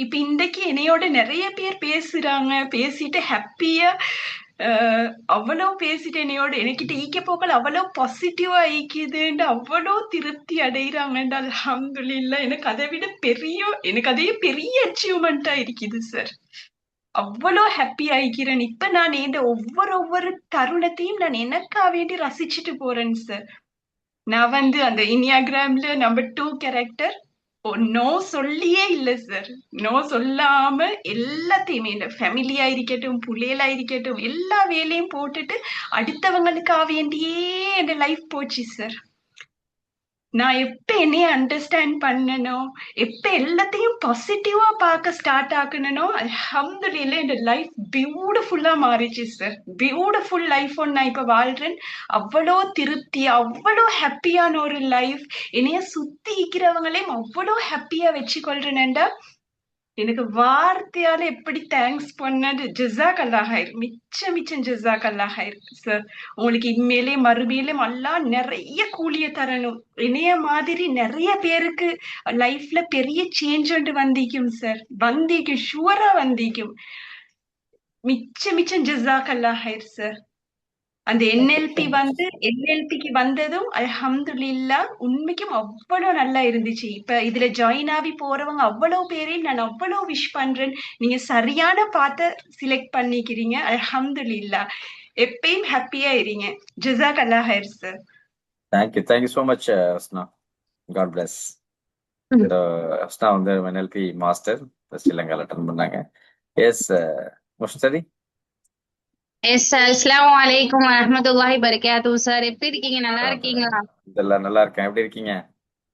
S6: இப்ப இன்றைக்கு என்னையோட நிறைய பேர் பேசுறாங்க, பேசிட்டு ஹாப்பியா அவ்வளவு பேசிட்டு என்னையோட எனக்கிட்ட ஈக்க போக்கள் அவ்வளவு பாசிட்டிவா ஈக்குதுன்னு அவ்வளவு திருப்தி அடைகிறாங்கன்னு அல்ஹம்துலில்லாஹ். எனக்கு அதை விட எனக்கு அதே பெரிய அச்சீவ்மெண்டா இருக்குது சார். அவ்வளோ ஹாப்பி ஆயிக்கிறேன். இப்ப நான் இந்த ஒவ்வொரு தருணத்தையும் நான் எனக்கா வேண்டி ரசிச்சுட்டு போறேன் சார். நான் வந்து அந்த இனியாகிராம்ல நம்பர் 2 கேரக்டர் நோ சொல்லியே இல்ல சார். நோ சொல்லாம எல்லாத்தையுமே இந்த ஃபேமிலியா இருக்கட்டும் புள்ளைகளா இருக்கட்டும் எல்லா வேலையும் போட்டுட்டு அடுத்தவங்களுக்கா வேண்டியே என் லைஃப் போச்சு சார். நான் எப்ப என்னைய அண்டர்ஸ்டாண்ட் பண்ணனோ எப்ப எல்லாத்தையும் பாசிட்டிவா பார்க்க ஸ்டார்ட் ஆக்கணும் அல்ஹம்துலில்லாஹ் இந்த லைஃப் பியூட்டிஃபுல்லா மாறிச்சு சார். பியூட்டிஃபுல் லைஃப் ஒன்று நான் இப்ப வாழ்றேன். அவ்வளோ திருப்தி அவ்வளோ ஹாப்பியான ஒரு லைஃப். என்னைய சுத்தி இருக்கிறவங்களையும் அவ்வளோ ஹாப்பியா வச்சு கொள்றேன்டா எனக்கு வார்த்தையால எப்படி தேங்க்ஸ் பண்ணது. ஜஸாக் அல்லாஹ் ஹைர். மிச்சம் ஜஸாக் அல்லாஹ் ஹைர் சார். உங்களுக்கு இனிமேலே மறுமையிலும் அல்லாஹ் நிறைய கூலிய தரணும். இணைய மாதிரி நிறைய பேருக்கு லைஃப்ல பெரிய சேஞ்ச் ஒன்று வந்திக்கும் சார். வந்திக்கும், ஷுவரா வந்திக்கும். மிச்சம் ஜஸாக் அல்லாஹ் ஹைர் சார். அந்த என்எல்பிக்கு வந்ததும் அல்ஹம்துலில்லாஹ் உண்மைக்கும் அவ்வளவு நல்லா இருந்துச்சு. இப்ப இதுல ஜாயின் ஆகி போறவங்க அவ்வளவு பேரையும் நான் அவ்வளவு விஷ் பண்றேன். நீங்க சரியான பாத்த செலக்ட் பண்ணிக்கிறீங்க. அல்ஹம்துலில்லாஹ். எப்பயும் ஹாப்பியா இருங்க. ஜஸாக் அல்லாஹ் ஹைர் sir.
S1: Thank you so much Husna. God bless. Husna வந்து என்எல்பி மாஸ்டர் ஸ்ரீலங்கால அட்டன் பண்ணாங்க. எஸ் முஷ்தரி.
S7: Yes sir. அஸ்ஸலாமு அலைக்கும் வரஹ்மத்துல்லாஹி பரகாத்துஹு சார். எப்படி இருக்கீங்க? நல்லா இருக்கீங்களா?
S1: இதெல்லாம் நல்லா இருக்கேன். எப்படி இருக்கீங்க?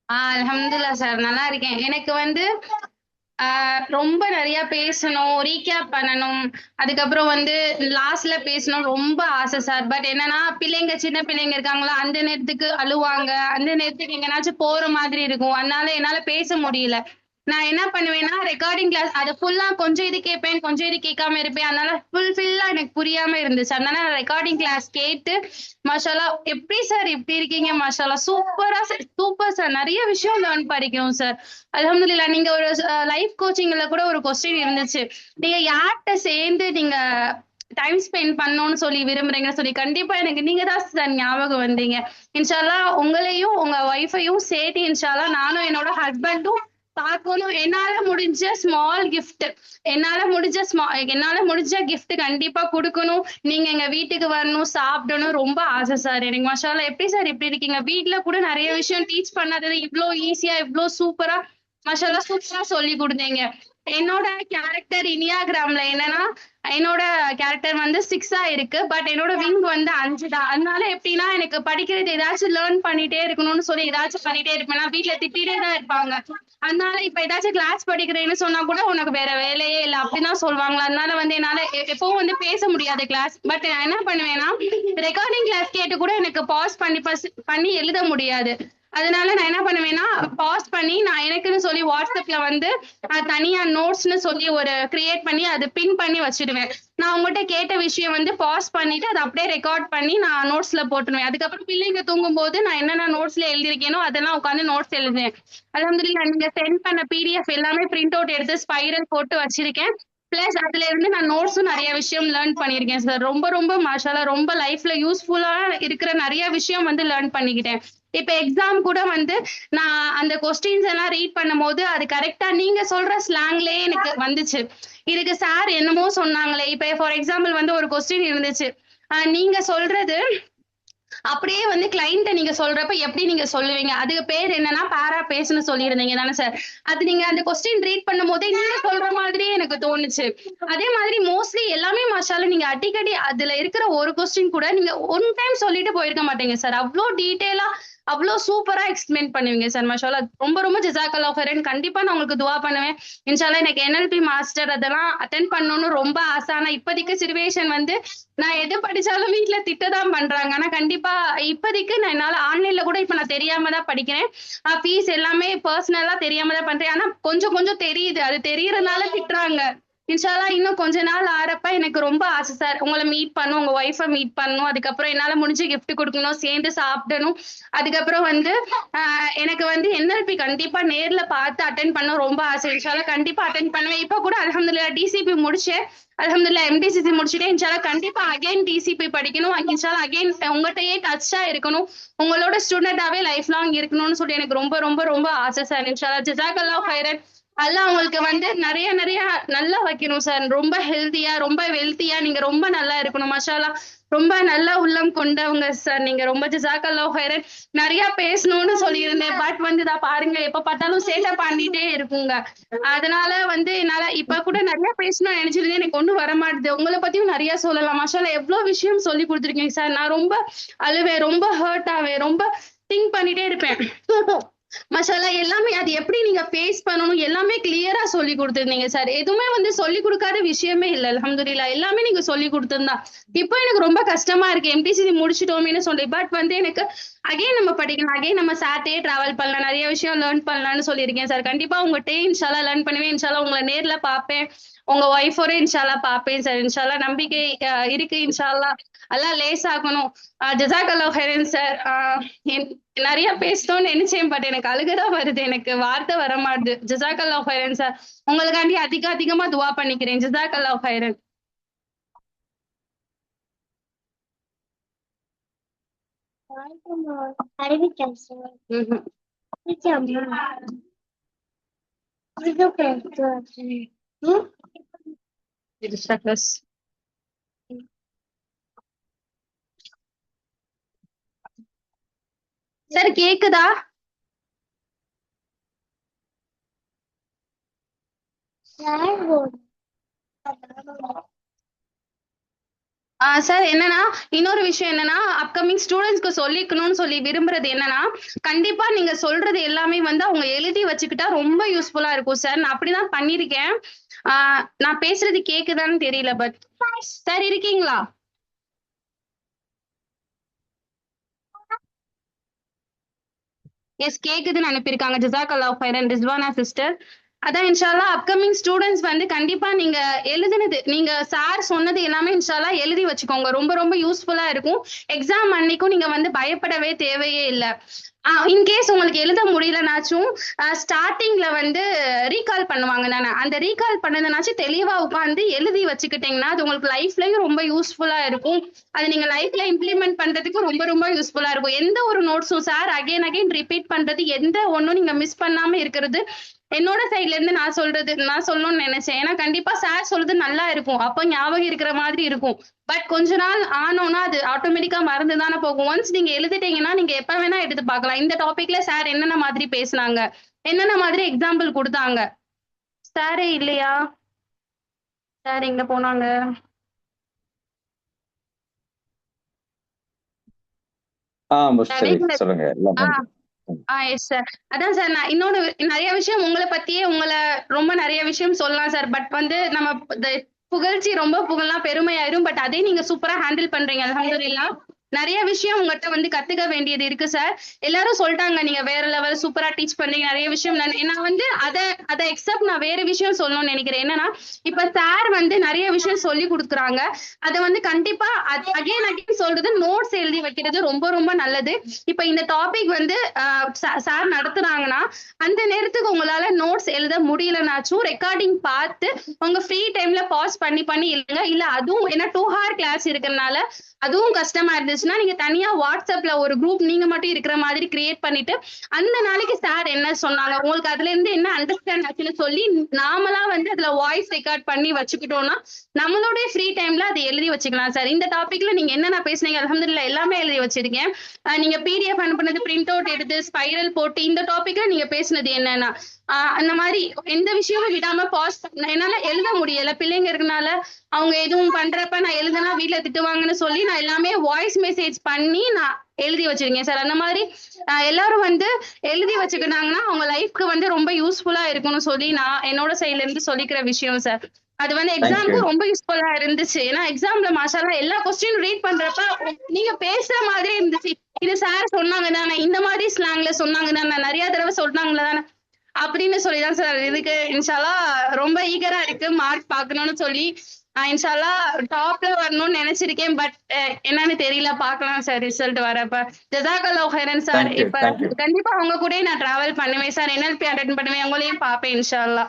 S7: அல்ஹம்துலில்லாஹ் சார், நல்லா இருக்கேன். எனக்கு வந்து ரொம்ப நிறைய பேசணும், ரீகேப் பண்ணணும், அதுக்கப்புறம் வந்து லாஸ்ட்ல பேசணும் ரொம்ப ஆசை சார். பட் என்னன்னா சின்ன பிள்ளைங்க இருக்காங்களா, அந்த நேரத்துக்கு அழுவாங்க, அந்த நேரத்துக்கு எங்கனாச்சும் போற மாதிரி இருக்கும். அதனால என்னால பேச முடியல. நான் என்ன பண்ணுவேன்னா ரெக்கார்டிங் கிளாஸ் அதை ஃபுல்லா கொஞ்சம் இது கேட்பேன், கொஞ்சம் இது கேட்காம இருப்பேன். அதனால ஃபுல்லா எனக்கு புரியாம இருந்துச்சு. அதனால நான் ரெக்கார்டிங் கிளாஸ் கேட்டு மாஷால்லா எப்படி சார் இப்படி இருக்கீங்க, மாஷால்லா சூப்பர் சார், நிறைய விஷயம் லேர்ன் படிக்கிறோம் சார். அல்ஹம்துலில்லாஹ். நீங்க ஒரு லைஃப் கோச்சிங்ல கூட ஒரு கொஸ்டின் இருந்துச்சு, நீங்க யார்கிட்ட சேர்ந்து நீங்க டைம் ஸ்பெண்ட் பண்ணணும்னு சொல்லி விரும்புறீங்கன்னு சொல்லி. கண்டிப்பா எனக்கு நீங்க தான் சார் ஞாபகம் வந்தீங்க. இன்ஷால்லா உங்களையும் உங்க ஒய்ஃபையும் சேர்த்து இன்ஷால்லா நானும் என்னோட ஹஸ்பண்டும் பார்க்கணும். என்னால முடிஞ்ச ஸ்மால் கிஃப்ட், என்னால முடிஞ்ச கிஃப்ட் கண்டிப்பா கொடுக்கணும். நீங்க எங்க வீட்டுக்கு வரணும், சாப்பிடணும், ரொம்ப ஆசை சார் எனக்கு. மாஷாஅல்லாஹ், எப்படி சார் இப்படி இருக்கீங்க? வீட்ல கூட நிறைய விஷயம் டீச் பண்ணாதது இவ்ளோ ஈஸியா, இவ்ளோ சூப்பரா, மாஷாஅல்லாஹ் சூப்பரா சொல்லி கொடுத்தீங்க. என்னோட கேரக்டர் இனியாகிராம்ல என்னன்னா, என்னோட கேரக்டர் வந்து 6 இருக்கு. பட் என்னோட விங் வந்து 5 தான். அதனால எப்படின்னா, எனக்கு படிக்கிறது ஏதாச்சும் லேர்ன் பண்ணிட்டே இருக்கணும்னு சொல்லி ஏதாச்சும் பண்ணிட்டே இருப்பேன். நான் வீட்டுல திட்டிட்டே தான் இருப்பாங்க. அதனால இப்ப ஏதாச்சும் கிளாஸ் படிக்கிறேன்னு சொன்னா கூட உனக்கு வேற வேலையே இல்லை அப்படிதான் சொல்லுவாங்க. அதனால வந்து என்னால எப்பவும் வந்து பேச முடியாது கிளாஸ். பட் நான் என்ன பண்ணுவேன்னா, ரெக்கார்டிங் கிளாஸ் கேட்டு கூட எனக்கு பாஸ் பண்ணி எழுத முடியாது. அதனால நான் என்ன பண்ணுவேன்னா, பாஸ் பண்ணி நான் எனக்குன்னு சொல்லி வாட்ஸ்அப்ல வந்து தனியா நோட்ஸ்னு சொல்லி ஒரு கிரியேட் பண்ணி அது பின் பண்ணி வச்சிடுவேன். நான் உங்ககிட்ட கேட்ட விஷயம் வந்து பாஸ் பண்ணிட்டு அதை அப்படியே ரெக்கார்ட் பண்ணி நான் நோட்ஸ்ல போட்டுருவேன். அதுக்கப்புறம் பிள்ளைங்க தூங்கும் போது நான் என்னென்ன நோட்ஸ்ல எழுதிருக்கேனோ அதெல்லாம் உட்காந்து நோட்ஸ் எழுதுவேன். அல்ஹம்துலில்லாஹ், நீங்க சென்ட் பண்ண PDF எல்லாமே பிரிண்ட் அவுட் எடுத்து ஸ்பைரல் போட்டு வச்சிருக்கேன். பிளஸ் அதுல இருந்து நான் நோட்ஸும் நிறைய விஷயம் லேர்ன் பண்ணியிருக்கேன் சார். ரொம்ப ரொம்ப மாஷாஅல்லாஹ், ரொம்ப லைஃப்ல யூஸ்ஃபுல்லா இருக்கிற நிறைய விஷயம் வந்து லேர்ன் பண்ணிக்கிட்டேன். இப்ப எக்ஸாம் கூட வந்து நான் அந்த கொஸ்டின்ஸ் எல்லாம் ரீட் பண்ணும் போது அது கரெக்டா நீங்க சொல்ற ஸ்லாங்லயே எனக்கு வந்துச்சு. இதுக்கு சார் என்னமோ சொன்னாங்களே. இப்ப ஃபார் எக்ஸாம்பிள் வந்து ஒரு கொஸ்டின் இருந்துச்சு, நீங்க சொல்றது அப்படியே வந்து கிளைண்ட நீங்க சொல்றப்ப எப்படி நீங்க சொல்லுவீங்க? அதுக்கு பேர் என்னன்னா பாரா பேஸ்னு சொல்லியிருந்தீங்க தானே சார்? அது நீங்க அந்த கொஸ்டின் ரீட் பண்ணும் போதே நீங்க சொல்ற மாதிரியே எனக்கு தோணுச்சு. அதே மாதிரி மோஸ்ட்லி எல்லாமே மாஷாஅல்லாஹ், நீங்க அடிக்கடி அதுல இருக்கிற ஒரு கொஸ்டின் கூட நீங்க ஒன் டைம் சொல்லிட்டு போயிருக்க மாட்டீங்க சார். அவ்வளோ டீட்டெயிலா அவ்வளோ சூப்பரா எக்ஸ்பிளைன் பண்ணுவீங்க சார். மாஷாஅல்லாஹ், ரொம்ப ரொம்ப ஜஸாக்கல்லாஹ் ஹைரன். கண்டிப்பா நான் உங்களுக்கு துவா பண்ணுவேன். இன்ஷாஅல்லாஹ் எனக்கு NLP மாஸ்டர் அதெல்லாம் அட்டென்ட் பண்ணணும்னு ரொம்ப ஆசை. ஆனா இப்போதைக்கு சிச்சுவேஷன் வந்து நான் எது படிச்சாலும் வீட்டுல திட்டதான் பண்றாங்க. ஆனா கண்டிப்பா இப்போதைக்கு நான் என்னால ஆன்லைன்ல கூட இப்ப நான் தெரியாம தான் படிக்கிறேன். ஃபீஸ் எல்லாமே பர்சனலா தெரியாம தான் பண்றேன். ஆனா கொஞ்சம் கொஞ்சம் தெரியுது. அது தெரியறதுனால திட்டுறாங்க. இன்ஷாஅல்லாஹ் இன்னும் கொஞ்ச நாள் ஆறப்ப எனக்கு ரொம்ப ஆசை சார், உங்களை மீட் பண்ணணும், உங்க ஒய்ஃபை மீட் பண்ணணும். அதுக்கப்புறம் என்னால முடிஞ்ச கிஃப்ட் கொடுக்கணும், சேர்ந்து சாப்பிடணும். அதுக்கப்புறம் வந்து எனக்கு வந்து NLP கண்டிப்பா நேர்ல பார்த்து அட்டென்ட் பண்ண ரொம்ப ஆசை. இன்ஷாஅல்லாஹ் கண்டிப்பா அட்டென்ட் பண்ணுவேன். இப்ப கூட அல்ஹம்துலில்லாஹ் DCP முடிச்சேன். அல்ஹம்துலில்லாஹ் MDCC முடிச்சுட்டேன். இன்ஷாஅல்லாஹ் கண்டிப்பா அகைன் DCP படிக்கணும். இன்ஷாஅல்லாஹ் அகைன் உங்கள்கிட்டயே டச்சா இருக்கணும், உங்களோட ஸ்டூடெண்டாவே லைஃப் லாங் இருக்கணும்னு சொல்லி எனக்கு ரொம்ப ரொம்ப ரொம்ப ஆசை சார். இன்ஷாஅல்லாஹ் ஜஸாக்கல்லாஹ் ஹைரன். அல்லாஹ் உங்களுக்கு வந்து நிறைய நிறைய நல்லா வைக்கணும் சார். ரொம்ப ஹெல்த்தியா, ரொம்ப வெல்த்தியா நீங்க ரொம்ப நல்லா இருக்கணும். மாஷாஅல்லாஹ், ரொம்ப நல்ல உள்ளம் கொண்டவங்க சார் நீங்க. ரொம்ப ஜஸாக்கல்லாஹ் ஹைரன். நிறைய பேசணும்னு சொல்லியிருந்தேன். பட் வந்து தான் பாருங்க, எப்ப பார்த்தாலும் சேட்டை பண்ணிட்டே இருக்குங்க. அதனால வந்து என்னால இப்ப கூட நிறைய பேசணும்னு நினைச்சிருந்தேன், எனக்கு ஒண்ணும் வர மாட்டுது. உங்களை பத்தியும் நிறைய சொல்லலாம். மாஷாஅல்லாஹ், எவ்வளவு விஷயம் சொல்லி கொடுத்துருக்கீங்க சார். நான் ரொம்ப அழுவேன், ரொம்ப ஹர்ட் ஆவேன், ரொம்ப திங்க் பண்ணிட்டே இருப்பேன். மாஷாஅல்லாஹ், எல்லாமே அது எப்படி நீங்க ஃபேஸ் பண்ணணும் எல்லாமே கிளியரா சொல்லி கொடுத்துருந்தீங்க சார். எதுவுமே வந்து சொல்லி கொடுக்காத விஷயமே இல்லை. அல்ஹம்துலில்லாஹ், எல்லாமே நீங்க சொல்லி கொடுத்திருந்தா. இப்போ எனக்கு ரொம்ப கஷ்டமா இருக்கு, MPCC முடிச்சிட்டோமேன்னு சொல்லி. பட் வந்து எனக்கு அகைன் நம்ம படிக்கணும், அகைன் நம்ம சாட்டே டிராவல் பண்ணலாம், நிறைய விஷயம் லேர்ன் பண்ணலாம்னு சொல்லியிருக்கேன் சார். கண்டிப்பா உங்கள்கிட்ட இன்ஷாஅல்லாஹ் லேர்ன் பண்ணுவேன். இன்ஷாஅல்லாஹ் உங்களை நேர்ல பார்ப்பேன், உங்க ஒய்ஃபோட இன்ஷாஅல்லாஹ் பார்ப்பேன் சார். இன்ஷாஅல்லாஹ் நம்பிக்கை இருக்கு. இன்ஷாஅல்லாஹ் எல்லாம் லேஸ் ஆகணும். ஜஸாக்கல்லாஹ் ஹைரன் சார். நிறைய பேசணும்னு நினைச்சேன், பட் எனக்கு அழுகதான் வருது, எனக்கு வார்த்தை வர மாட்டுது. ஜஸாக்கல்லாஹ் ஹைரன் சார். உங்களுக்காண்டி அதிகமா துவா பண்ணிக்கிறேன். ஜஸாக்கல்லாஹ் ஹைரன்.
S2: அறிவிச்சேன் சார்.
S7: சார் கேக்குதா? சார் என்னன்னா, இன்னொரு விஷயம் என்னன்னா, அப்கமிங் ஸ்டூடெண்ட்ஸ்க்கு சொல்லிக்கணும்னு சொல்லி விரும்புறது என்னன்னா, கண்டிப்பா நீங்க சொல்றது எல்லாமே வந்து அவங்க எழுதி வச்சுக்கிட்டா ரொம்ப யூஸ்ஃபுல்லா இருக்கும் சார். நான் அப்படிதான் பண்ணிருக்கேன். நான் பேசுறது கேக்குதான்னு தெரியல. பட் சார் இருக்கீங்களா? எஸ், கேக்குதுன்னு அனுப்பியிருக்காங்க. ஜஸாக்கல்லாஹ் ஹைரன் ரிஸ்வானா சிஸ்டர். அதான் இன்ஷால்லா அப்கமிங் ஸ்டூடெண்ட்ஸ் வந்து கண்டிப்பா நீங்க எழுதுனது, நீங்க சார் சொன்னது எல்லாமே இன்ஷால்லா எழுதி வச்சுக்கோங்க. ரொம்ப ரொம்ப யூஸ்ஃபுல்லா இருக்கும். எக்ஸாம் அன்னைக்கும் நீங்க வந்து பயப்படவே தேவையே இல்லை. இன்கேஸ் உங்களுக்கு எழுத முடியலனாச்சும் ஸ்டார்டிங்ல வந்து ரீகால் பண்ணுவாங்க தானே, அந்த ரீகால் பண்ணதுனாச்சும் தெளிவா உட்காந்து எழுதி வச்சுக்கிட்டீங்கன்னா அது உங்களுக்கு லைஃப்லயும் ரொம்ப யூஸ்ஃபுல்லா இருக்கும். அது நீங்க லைஃப்ல இம்ப்ளிமெண்ட் பண்றதுக்கு ரொம்ப ரொம்ப யூஸ்ஃபுல்லா இருக்கும். எந்த ஒரு நோட்ஸும் சார் அகைன் ரிப்பீட் பண்றது, எந்த ஒன்னும் நீங்க மிஸ் பண்ணாம இருக்கிறது என்னோட சைட்ல இருந்து நான் சொல்லணும்னு நினைச்சேன். ஏன்னா கண்டிப்பா சார் சொல்றது நல்லா இருக்கும். அப்ப ஞாபகம் இருக்கிற மாதிரி இருக்கும். பட் கொஞ்ச நாள் ஆனோம்னா அது ஆட்டோமேட்டிக்கா மறந்து தானே போகும். ஒன்ஸ் நீங்க எழுதிட்டீங்கன்னா நீங்க எப்ப வேணா எடுத்து பார்க்கலாம். இந்த டாபிக்ல சார் என்னென்ன மாதிரி பேசுனாங்க, என்னென்ன மாதிரி எக்ஸாம்பிள் கொடுத்தாங்க. சாரே இல்லையா? சார் எங்க போனாங்க?
S1: சரி
S7: கடைசில
S1: சொல்லுங்க எல்லாம்
S7: ஆ
S1: பண்ணுங்க.
S7: Yes sir. அதான் சார் நான் இன்னொன்னு நிறைய விஷயம் உங்களை பத்தியே ரொம்ப நிறைய விஷயம் சொல்லலாம் சார். பட் வந்து நம்ம புகழ்ச்சி ரொம்ப புகழ்லாம் பெருமையாயிரும். பட் அதே நீங்க சூப்பரா ஹேண்டில் பண்றீங்க அல்ஹம்துலில்லாஹ். நிறைய விஷயம் உங்ககிட்ட வந்து கத்துக்க வேண்டியது இருக்கு சார். எல்லாரும் சொல்லிட்டாங்க நீங்க வேற லெவல் சூப்பரா டீச் பண்றீங்க நிறைய விஷயம். நான் வந்து அதை எக்ஸப்ட் நான் வேற விஷயம் சொல்லணும்னு நினைக்கிறேன். என்னன்னா இப்ப சார் வந்து நிறைய விஷயம் சொல்லி கொடுக்குறாங்க. அதை வந்து கண்டிப்பா அகைன் சொல்றது நோட்ஸ் எழுதி வைக்கிறது ரொம்ப ரொம்ப நல்லது. இப்ப இந்த டாபிக் வந்து சார் நடத்துறாங்கன்னா அந்த நேரத்துக்கு உங்களால நோட்ஸ் எழுத முடியலனாச்சும் ரெக்கார்டிங் பார்த்து உங்க ஃப்ரீ டைம்ல பாஸ் பண்ணி இல்லைங்க. இல்ல அதுவும் ஏன்னா 2 hour கிளாஸ் இருக்கறனால அதுவும் கஷ்டமா இருந்துச்சுன்னா நீங்க தனியா வாட்ஸ்அப்ல ஒரு குரூப் நீங்க மட்டும் இருக்கிற மாதிரி கிரியேட் பண்ணிட்டு அந்த நாளைக்கு சார் என்ன சொன்னாங்க உங்களுக்கு அதுல இருந்து என்ன அண்டர்ஸ்டாண்ட் ஆச்சுன்னு சொல்லி நாமளா வந்து அதுல வாய்ஸ் ரெக்கார்ட் பண்ணி வச்சுக்கிட்டோம்னா நம்மளுடைய ஃப்ரீ டைம்ல அதை எழுதி வச்சுக்கலாம் சார். இந்த டாபிக்ல நீங்க என்னென்ன பேசுனீங்க அல்ஹம்துலில்லாஹ் எல்லாமே எழுதி வச்சிருக்கேன். நீங்க பிடிஎஃப் அனுப்புனது பிரிண்ட் அவுட் எடுத்து ஸ்பைரல் போட்டு இந்த டாபிக்ல நீங்க பேசுனது என்னன்னா அந்த மாதிரி எந்த விஷயமும் விடாம பாஸ் என்னால எழுத முடியல பிள்ளைங்க இருக்கனால அவங்க எதுவும் பண்றப்ப நான் எழுதுனா வீட்டுல திட்டுவாங்கன்னு சொல்லி நான் எல்லாமே வாய்ஸ் மெசேஜ் பண்ணி நான் எழுதி வச்சிருக்கேன் சார். அந்த மாதிரி எல்லாரும் வந்து எழுதி வச்சுக்கிட்டாங்கன்னா அவங்க லைஃப்க்கு வந்து ரொம்ப யூஸ்ஃபுல்லா இருக்கும்னு சொல்லி நான் என்னோட சைட்ல இருந்து சொல்லிக்கிற விஷயம் சார். அது வந்து
S1: தேங்க்யூ.
S7: எக்ஸாமுக்கு ரொம்ப யூஸ்ஃபுல்லா இருந்துச்சு. ஏன்னா எக்ஸாம்ல மாஷாஅல்லாஹ் எல்லா கொஸ்டின் ரீட் பண்றப்ப நீங்க பேசுற மாதிரி இருந்துச்சு. இது சார் சொன்னாங்க தானே இந்த மாதிரி ஸ்லாங்ல சொன்னாங்க தானே நிறைய தடவை சொன்னாங்களே தானே அப்படின்னு சொல்லிதான் சார் இதுக்கு இன்ஷால்லா ரொம்ப ஈகரா இருக்கு மார்க் பாக்கணும்னு சொல்லி இன்ஷால்லா டாப்ல வரணும்னு நினைச்சிருக்கேன். பட் என்னன்னு தெரியல பாக்கலாம் சார் ரிசல்ட் வரப்ப. ஜஸாக்கல்லாஹு ஹைரன் சார்.
S1: தேங்க்யூ
S7: இப்ப
S1: தேங்க்யூ
S7: கண்டிப்பா உங்க கூட நான் டிராவல் பண்ணுவேன் சார். NLP அட்டென்ட் பண்ணுவேன். உங்களையும் பாப்பேன் இன்ஷால்லா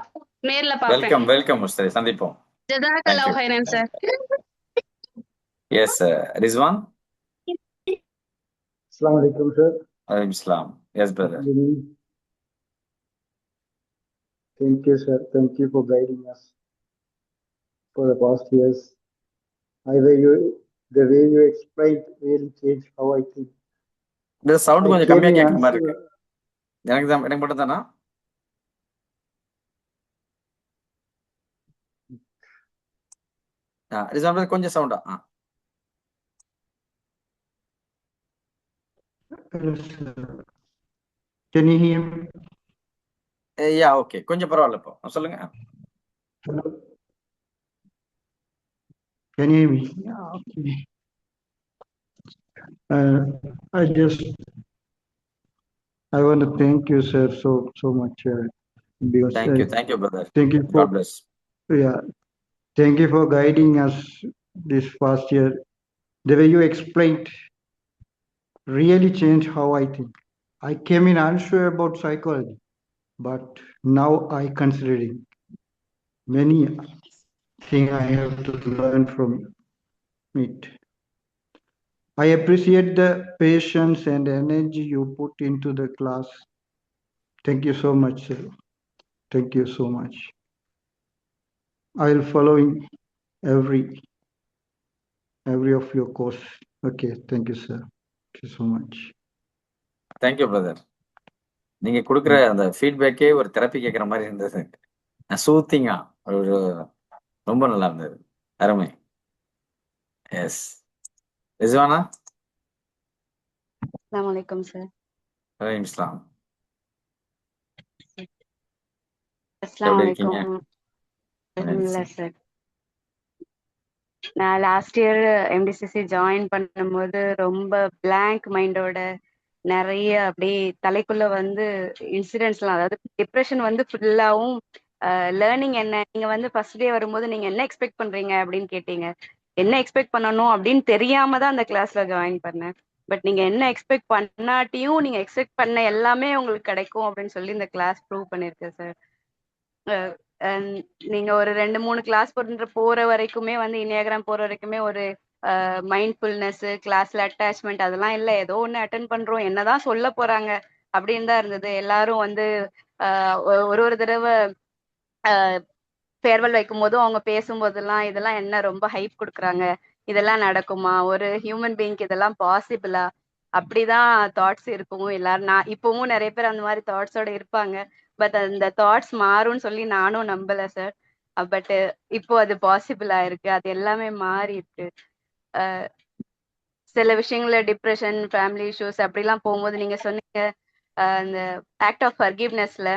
S7: நேர்ல பாப்பேன்.
S1: வெல்கம் வெல்கம் முஸ்தரி சந்திப்போம்.
S7: ஜஸாக்கல்லாஹு
S1: தேங்க்யூ
S7: ஹைரன் sir.
S1: Yes Rizwan.
S8: Assalamu alaikum, sir.
S1: வலைக்கும் இஸ்லாம். Yes brother.
S8: Good evening. Thank you, sir. Thank you for guiding us for the past years. The way you explained really changed how I think.
S1: இந்த சவுண்ட்
S8: I
S1: கொஞ்சம்
S8: came
S1: கம்மியா
S8: in
S1: கேட்குற மாதிரி
S8: answer.
S1: இருக்கு. எனக்கு மட்டும் தானா? ரிஸ்வான் brother, கொஞ்சம் சவுண்டா.
S8: Hello, sir. Can you hear me?
S1: Yeah okay கொஞ்சம் பரவாயில்ல இப்போ சொல்லுங்க.
S8: Hello. Can you hear me? Yeah, okay. I want to thank you, sir, so much because
S1: thank you brother.
S8: thank you for
S1: God bless.
S8: yeah, thank you for guiding us this past year. The way you explained really changed how I think. I came in unsure about psychology, but now I considering many things I have to learn from it. I appreciate the patience and energy you put into the class. Thank you so much, sir. Thank you so much. I will follow in every of your course. Okay, thank you, sir. Thank you so much.
S1: Thank you brother. நீங்க கொடுக்குற அந்த ஃபீட்பேக்கே ஒரு தெரப்பி கேட்குற மாதிரி இருந்தது. சூத்திங்கா ஒரு ரொம்ப நல்லா இருந்தது. அருமை. எஸ் ரிஸ்வானா.
S9: அஸ்ஸலாமு அலைக்கும் சார்.
S1: வலைக்கும் இஸ்லாம்.
S9: அஸ்ஸலாமு
S1: எப்படி இருக்கீங்க?
S9: அலைக்கும். அல்ஹம்துலில்லாஹ் சார். நான் லாஸ்ட் இயர் MDCC ஜாயின் பண்ணும்போது ரொம்ப பிளாங்க் மைண்டோட நிறைய அப்படியே தலைக்குள்ள வந்து இன்சிடென்ட்ஸ்லாம், அதாவது டிப்ரெஷன் வந்து ஃபுல்லாவும் லேர்னிங் என்ன, நீங்க வந்து ஃபர்ஸ்ட் டே வரும்போது நீங்க என்ன எக்ஸ்பெக்ட் பண்றீங்க அப்படின்னு கேட்டீங்க. என்ன எக்ஸ்பெக்ட் பண்ணணும் அப்படின்னு தெரியாம தான் அந்த கிளாஸ்ல ஜாயின் பண்ணேன். பட் நீங்க என்ன எக்ஸ்பெக்ட் பண்ணாட்டியும் நீங்க எக்ஸ்பெக்ட் பண்ண எல்லாமே உங்களுக்கு கிடைக்கும் அப்படின்னு சொல்லி இந்த கிளாஸ் ப்ரூவ் பண்ணிருக்கேன் சார். நீங்க ஒரு 2-3 கிளாஸ் போற வரைக்குமே வந்து இனியாகிராம் போற வரைக்குமே ஒரு மைண்ட்ஃபுல்னஸ், கிளாஸ்ல அட்டாச்மெண்ட் அதெல்லாம் இல்ல. ஏதோ ஒண்ணு அட்டென்ட் பண்றோம், என்னதான் சொல்ல போறாங்க அப்படின்னு தான் இருந்தது. எல்லாரும் வந்து ஒரு ஒரு தடவை ஃபேர்வெல் வைக்கும் போதும் அவங்க பேசும்போதெல்லாம் இதெல்லாம் என்ன ரொம்ப ஹைப் கொடுக்குறாங்க, இதெல்லாம் நடக்குமா, ஒரு ஹியூமன் பீயிங்க்கு இதெல்லாம் பாசிபிளா, அப்படிதான் தாட்ஸ் இருக்கும் எல்லாரும். நான் இப்பவும் நிறைய பேர் அந்த மாதிரி தாட்ஸோட இருப்பாங்க. பட் அந்த தாட்ஸ் மாறும்னு சொல்லி நானும் நம்பல சார். பட் இப்போ அது பாசிபிள் ஆயிருக்கு. அது எல்லாமே மாறி இருக்கு. சில விஷயங்கள டிப்ரெஷன், ஃபேமிலி இஷ்யூஸ் அப்படிலாம் போகும்போது நீங்க சொன்னீங்க அந்த ஆக்ட் ஆஃப் ஃபர்கிவ்னஸ்ல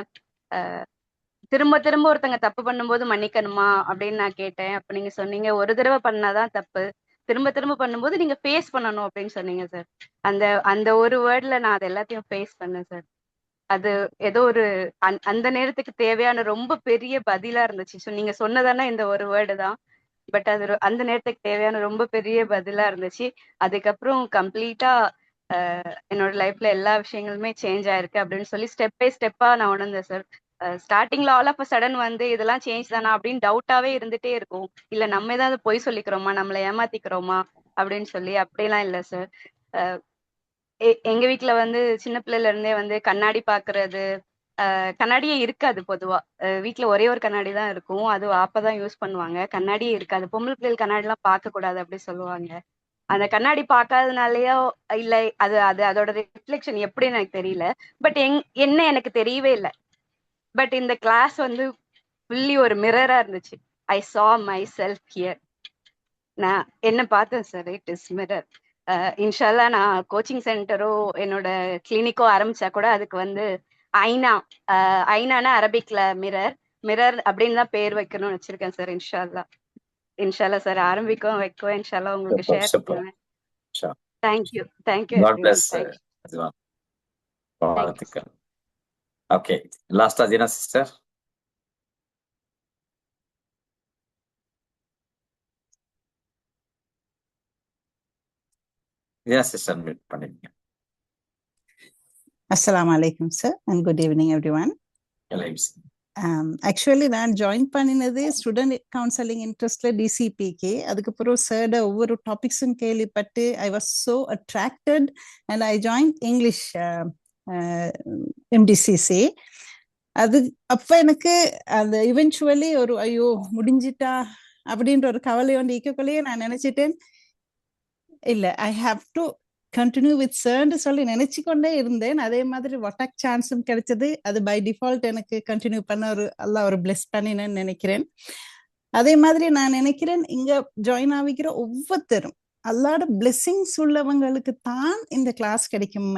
S9: திரும்ப திரும்ப ஒருத்தங்க தப்பு பண்ணும்போது மன்னிக்கணுமா அப்படின்னு நான் கேட்டேன். அப்ப நீங்க சொன்னீங்க ஒரு தடவை பண்ணாதான் தப்பு, திரும்ப திரும்ப பண்ணும்போது நீங்க ஃபேஸ் பண்ணணும் அப்படின்னு சொன்னீங்க சார். அந்த அந்த ஒரு வேர்ட்ல நான் அது எல்லாத்தையும் ஃபேஸ் பண்ணேன் சார். அது ஏதோ ஒரு அந்த நேரத்துக்கு தேவையான ரொம்ப பெரிய பதிலா இருந்துச்சு. நீங்க சொன்னதானே இந்த ஒரு வேர்டு தான். பட் அது அந்த நேரத்துக்கு தேவையான ரொம்ப பெரிய பதிலா இருந்துச்சு. அதுக்கப்புறம் கம்ப்ளீட்டா என்னோட லைஃப்ல எல்லா விஷயங்களுமே சேஞ்ச் ஆயிருக்கு அப்படின்னு சொல்லி ஸ்டெப் பை ஸ்டெப்பா நான் உணர்ந்தேன் சார். ஸ்டார்டிங்ல ஆல் ஆஃப் அ சடன் வந்து இதெல்லாம் சேஞ்ச் தானா அப்படின்னு டவுட்டாவே இருந்துட்டே இருக்கும். இல்ல நம்ம ஏதாவது பொய் சொல்லிக்கிறோமா, நம்மளை ஏமாத்திக்கிறோமா அப்படின்னு சொல்லி. அப்படிலாம் இல்லை சார். எங்க வீட்டுல வந்து சின்ன பிள்ளைல இருந்தே வந்து கண்ணாடி பாக்குறது, கண்ணாடியே இருக்காது பொதுவா. வீட்டுல ஒரே ஒரு கண்ணாடி தான் இருக்கும். அது அப்பதான் யூஸ் பண்ணுவாங்க. கண்ணாடியே இருக்காது. பொம்பளை பிள்ளைகள் கண்ணாடி எல்லாம் பார்க்க கூடாது அப்படி சொல்லுவாங்க. அந்த கண்ணாடி பார்க்காதனாலயோ இல்ல அது அது அதோட ரிஃப்ளெக்ஷன் எப்படின்னு எனக்கு தெரியல. பட் என்ன எனக்கு தெரியவே இல்லை. பட் இந்த கிளாஸ் வந்து ஃபுல்லி ஒரு மிரரா இருந்துச்சு. ஐ saw myself here. நான் என்ன பார்த்தேன் சார். It is mirror. இன்ஷால்லா நான் கோச்சிங் சென்டரோ என்னோட கிளினிக்கோ ஆரம்பிச்சா கூட அதுக்கு வந்து ஐனா, ஐனானா அரபிக்ல மிரர், மிரர் அப்படின்னு தான் பேர் வைக்கணும்னு வச்சிருக்கேன் சார். இன்ஷால்லா இன்ஷால்லா சார் ஆரம்பிக்கும் வைக்கோ இன்ஷால்லா உங்களுக்கு ஷேர் பண்ணுவேன். Thank you thank you
S1: God
S9: everyone.
S1: bless.
S9: Thank you.
S1: Azwan.
S9: Thank you.
S1: வாழ்த்துக்கள். ஓகே, லாஸ்டா Jeena sister. Jeena sister meet பண்ணிக்கங்க.
S10: Assalamu alaikum, sir, and good evening, everyone. Actually, நான் ஜாயின் பண்ணினது ஸ்டூடெண்ட் கவுன்சிலிங் இன்ட்ரெஸ்ட்ல டிசிபிக்கு. அதுக்கப்புறம் சார்ட ஒவ்வொரு டாபிக்ஸும் கேள்விப்பட்டு I was so attracted and I join English MTCC. அது அப்போ எனக்கு அந்த இவென்ச்சுவலி ஒரு ஐயோ முடிஞ்சிட்டா அப்படின்ற ஒரு கவலை வந்து ஈக்கக்குள்ளேயே நான் நினைச்சிட்டேன், இல்லை I have to continue with சர்ன்னு சொல்லி நினைச்சு கொண்டே இருந்தேன். அதே மாதிரி ஒட்டாக் சான்ஸும் கிடைச்சது. அது பை டிஃபால்ட் எனக்கு கண்டினியூ பண்ண ஒரு பிளெஸ் பண்ணினேன்னு நினைக்கிறேன். அதே மாதிரி நான் நினைக்கிறேன் இங்க ஜாயின் ஆகிக்கிற ஒவ்வொருத்தரும் அல்லாட பிளெஸிங்ஸ் உள்ளவங்களுக்கு தான் இந்த கிளாஸ் கிடைக்கும்.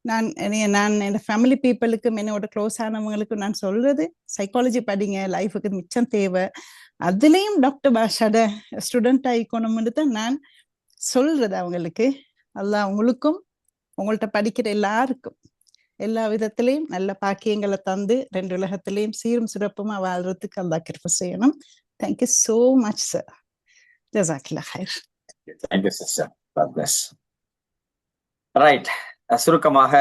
S10: நான் என் ஃபேமிலி பீப்புளுக்கும் என்னோட க்ளோஸ் ஆனவங்களுக்கும் நான் சொல்றது, சைக்காலஜி படிங்க, லைஃபுக்கு மிச்சம் தேவை. அதுலேயும் டாக்டர் பாஷாட ஸ்டூடெண்ட் ஆகிக்கணும்னு தான் நான் சொல்றது அவங்களுக்கு. அல்லாஹ் உங்களுக்கும் உங்கள்கிட்ட படிக்கிற எல்லாருக்கும் எல்லா விதத்திலையும் நல்ல பாக்கியங்களை தந்து ரெண்டு உலகத்திலையும் சீரும் சிறப்புமா வாழ்றதுக்கு அல்லாஹ் கிருபை செய்யணும். Thank you so much sir. ஜஸாக்கல்லாஹ் ஹைர்.
S1: Thank you sister. God bless. Right, சுருக்கமாக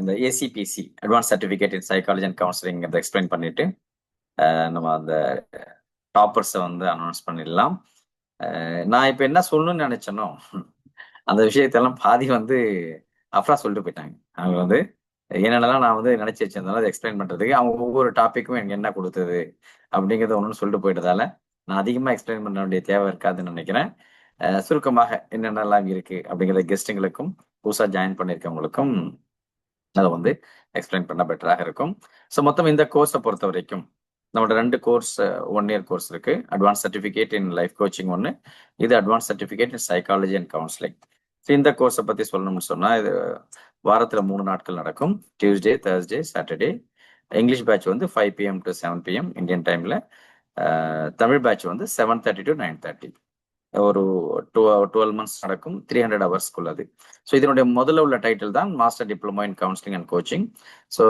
S1: இந்த ACPC advanced certificate in psychology and counselling அதை எக்ஸ்பிளைன் பண்ணிட்டு நம்ம அந்த டாப்பர்ஸை வந்து அனௌன்ஸ் பண்ணிடலாம். நான் இப்போ என்ன சொல்லணும்னு நினைச்சேனோ அந்த விஷயத்தெல்லாம் பாதி வந்து அஃப்ரா சொல்லிட்டு போயிட்டாங்க. அவங்க வந்து என்னென்னலாம் நான் வந்து நினைச்சு வச்சிருந்தாலும் அதை எக்ஸ்பிளைன் பண்றதுக்கு அவங்க ஒவ்வொரு டாப்பிக்கும் எனக்கு என்ன கொடுத்தது அப்படிங்கிறத ஒன்று சொல்லிட்டு போயிட்டதால நான் அதிகமாக எக்ஸ்பிளைன் பண்ண வேண்டிய தேவை இருக்காதுன்னு நினைக்கிறேன். சுருக்கமாக என்னென்னலாம் இருக்கு அப்படிங்கிற கெஸ்ட்டுங்களுக்கும் புதுசாக ஜாயின் பண்ணியிருக்கவங்களுக்கும் அதை வந்து எக்ஸ்பிளைன் பண்ண பெட்டராக இருக்கும். ஸோ மொத்தம் இந்த கோர்ஸை பொறுத்த வரைக்கும் நம்மளோட 2 கோர்ஸ் 1 இயர் கோர்ஸ் இருக்கு. Advance certificate in life coaching ஒன்று, இது advance certificate in psychology and counselling. So இந்த கோர்ஸை பற்றி சொல்லணும்னு சொன்னால் இது வாரத்தில் 3 நாட்கள் நடக்கும். Tuesday, Thursday, Saturday. English batch வந்து 5 PM to 7 PM இந்தியன் டைமில். தமிழ் பேட்ச் வந்து 7:30 to 9:30. ஒரு 12 months நடக்கும். 300 ஹவர்ஸ்க்குள்ளது. ஸோ இதனுடைய முதல்ல உள்ள டைட்டில் தான் master diploma in counselling and coaching. So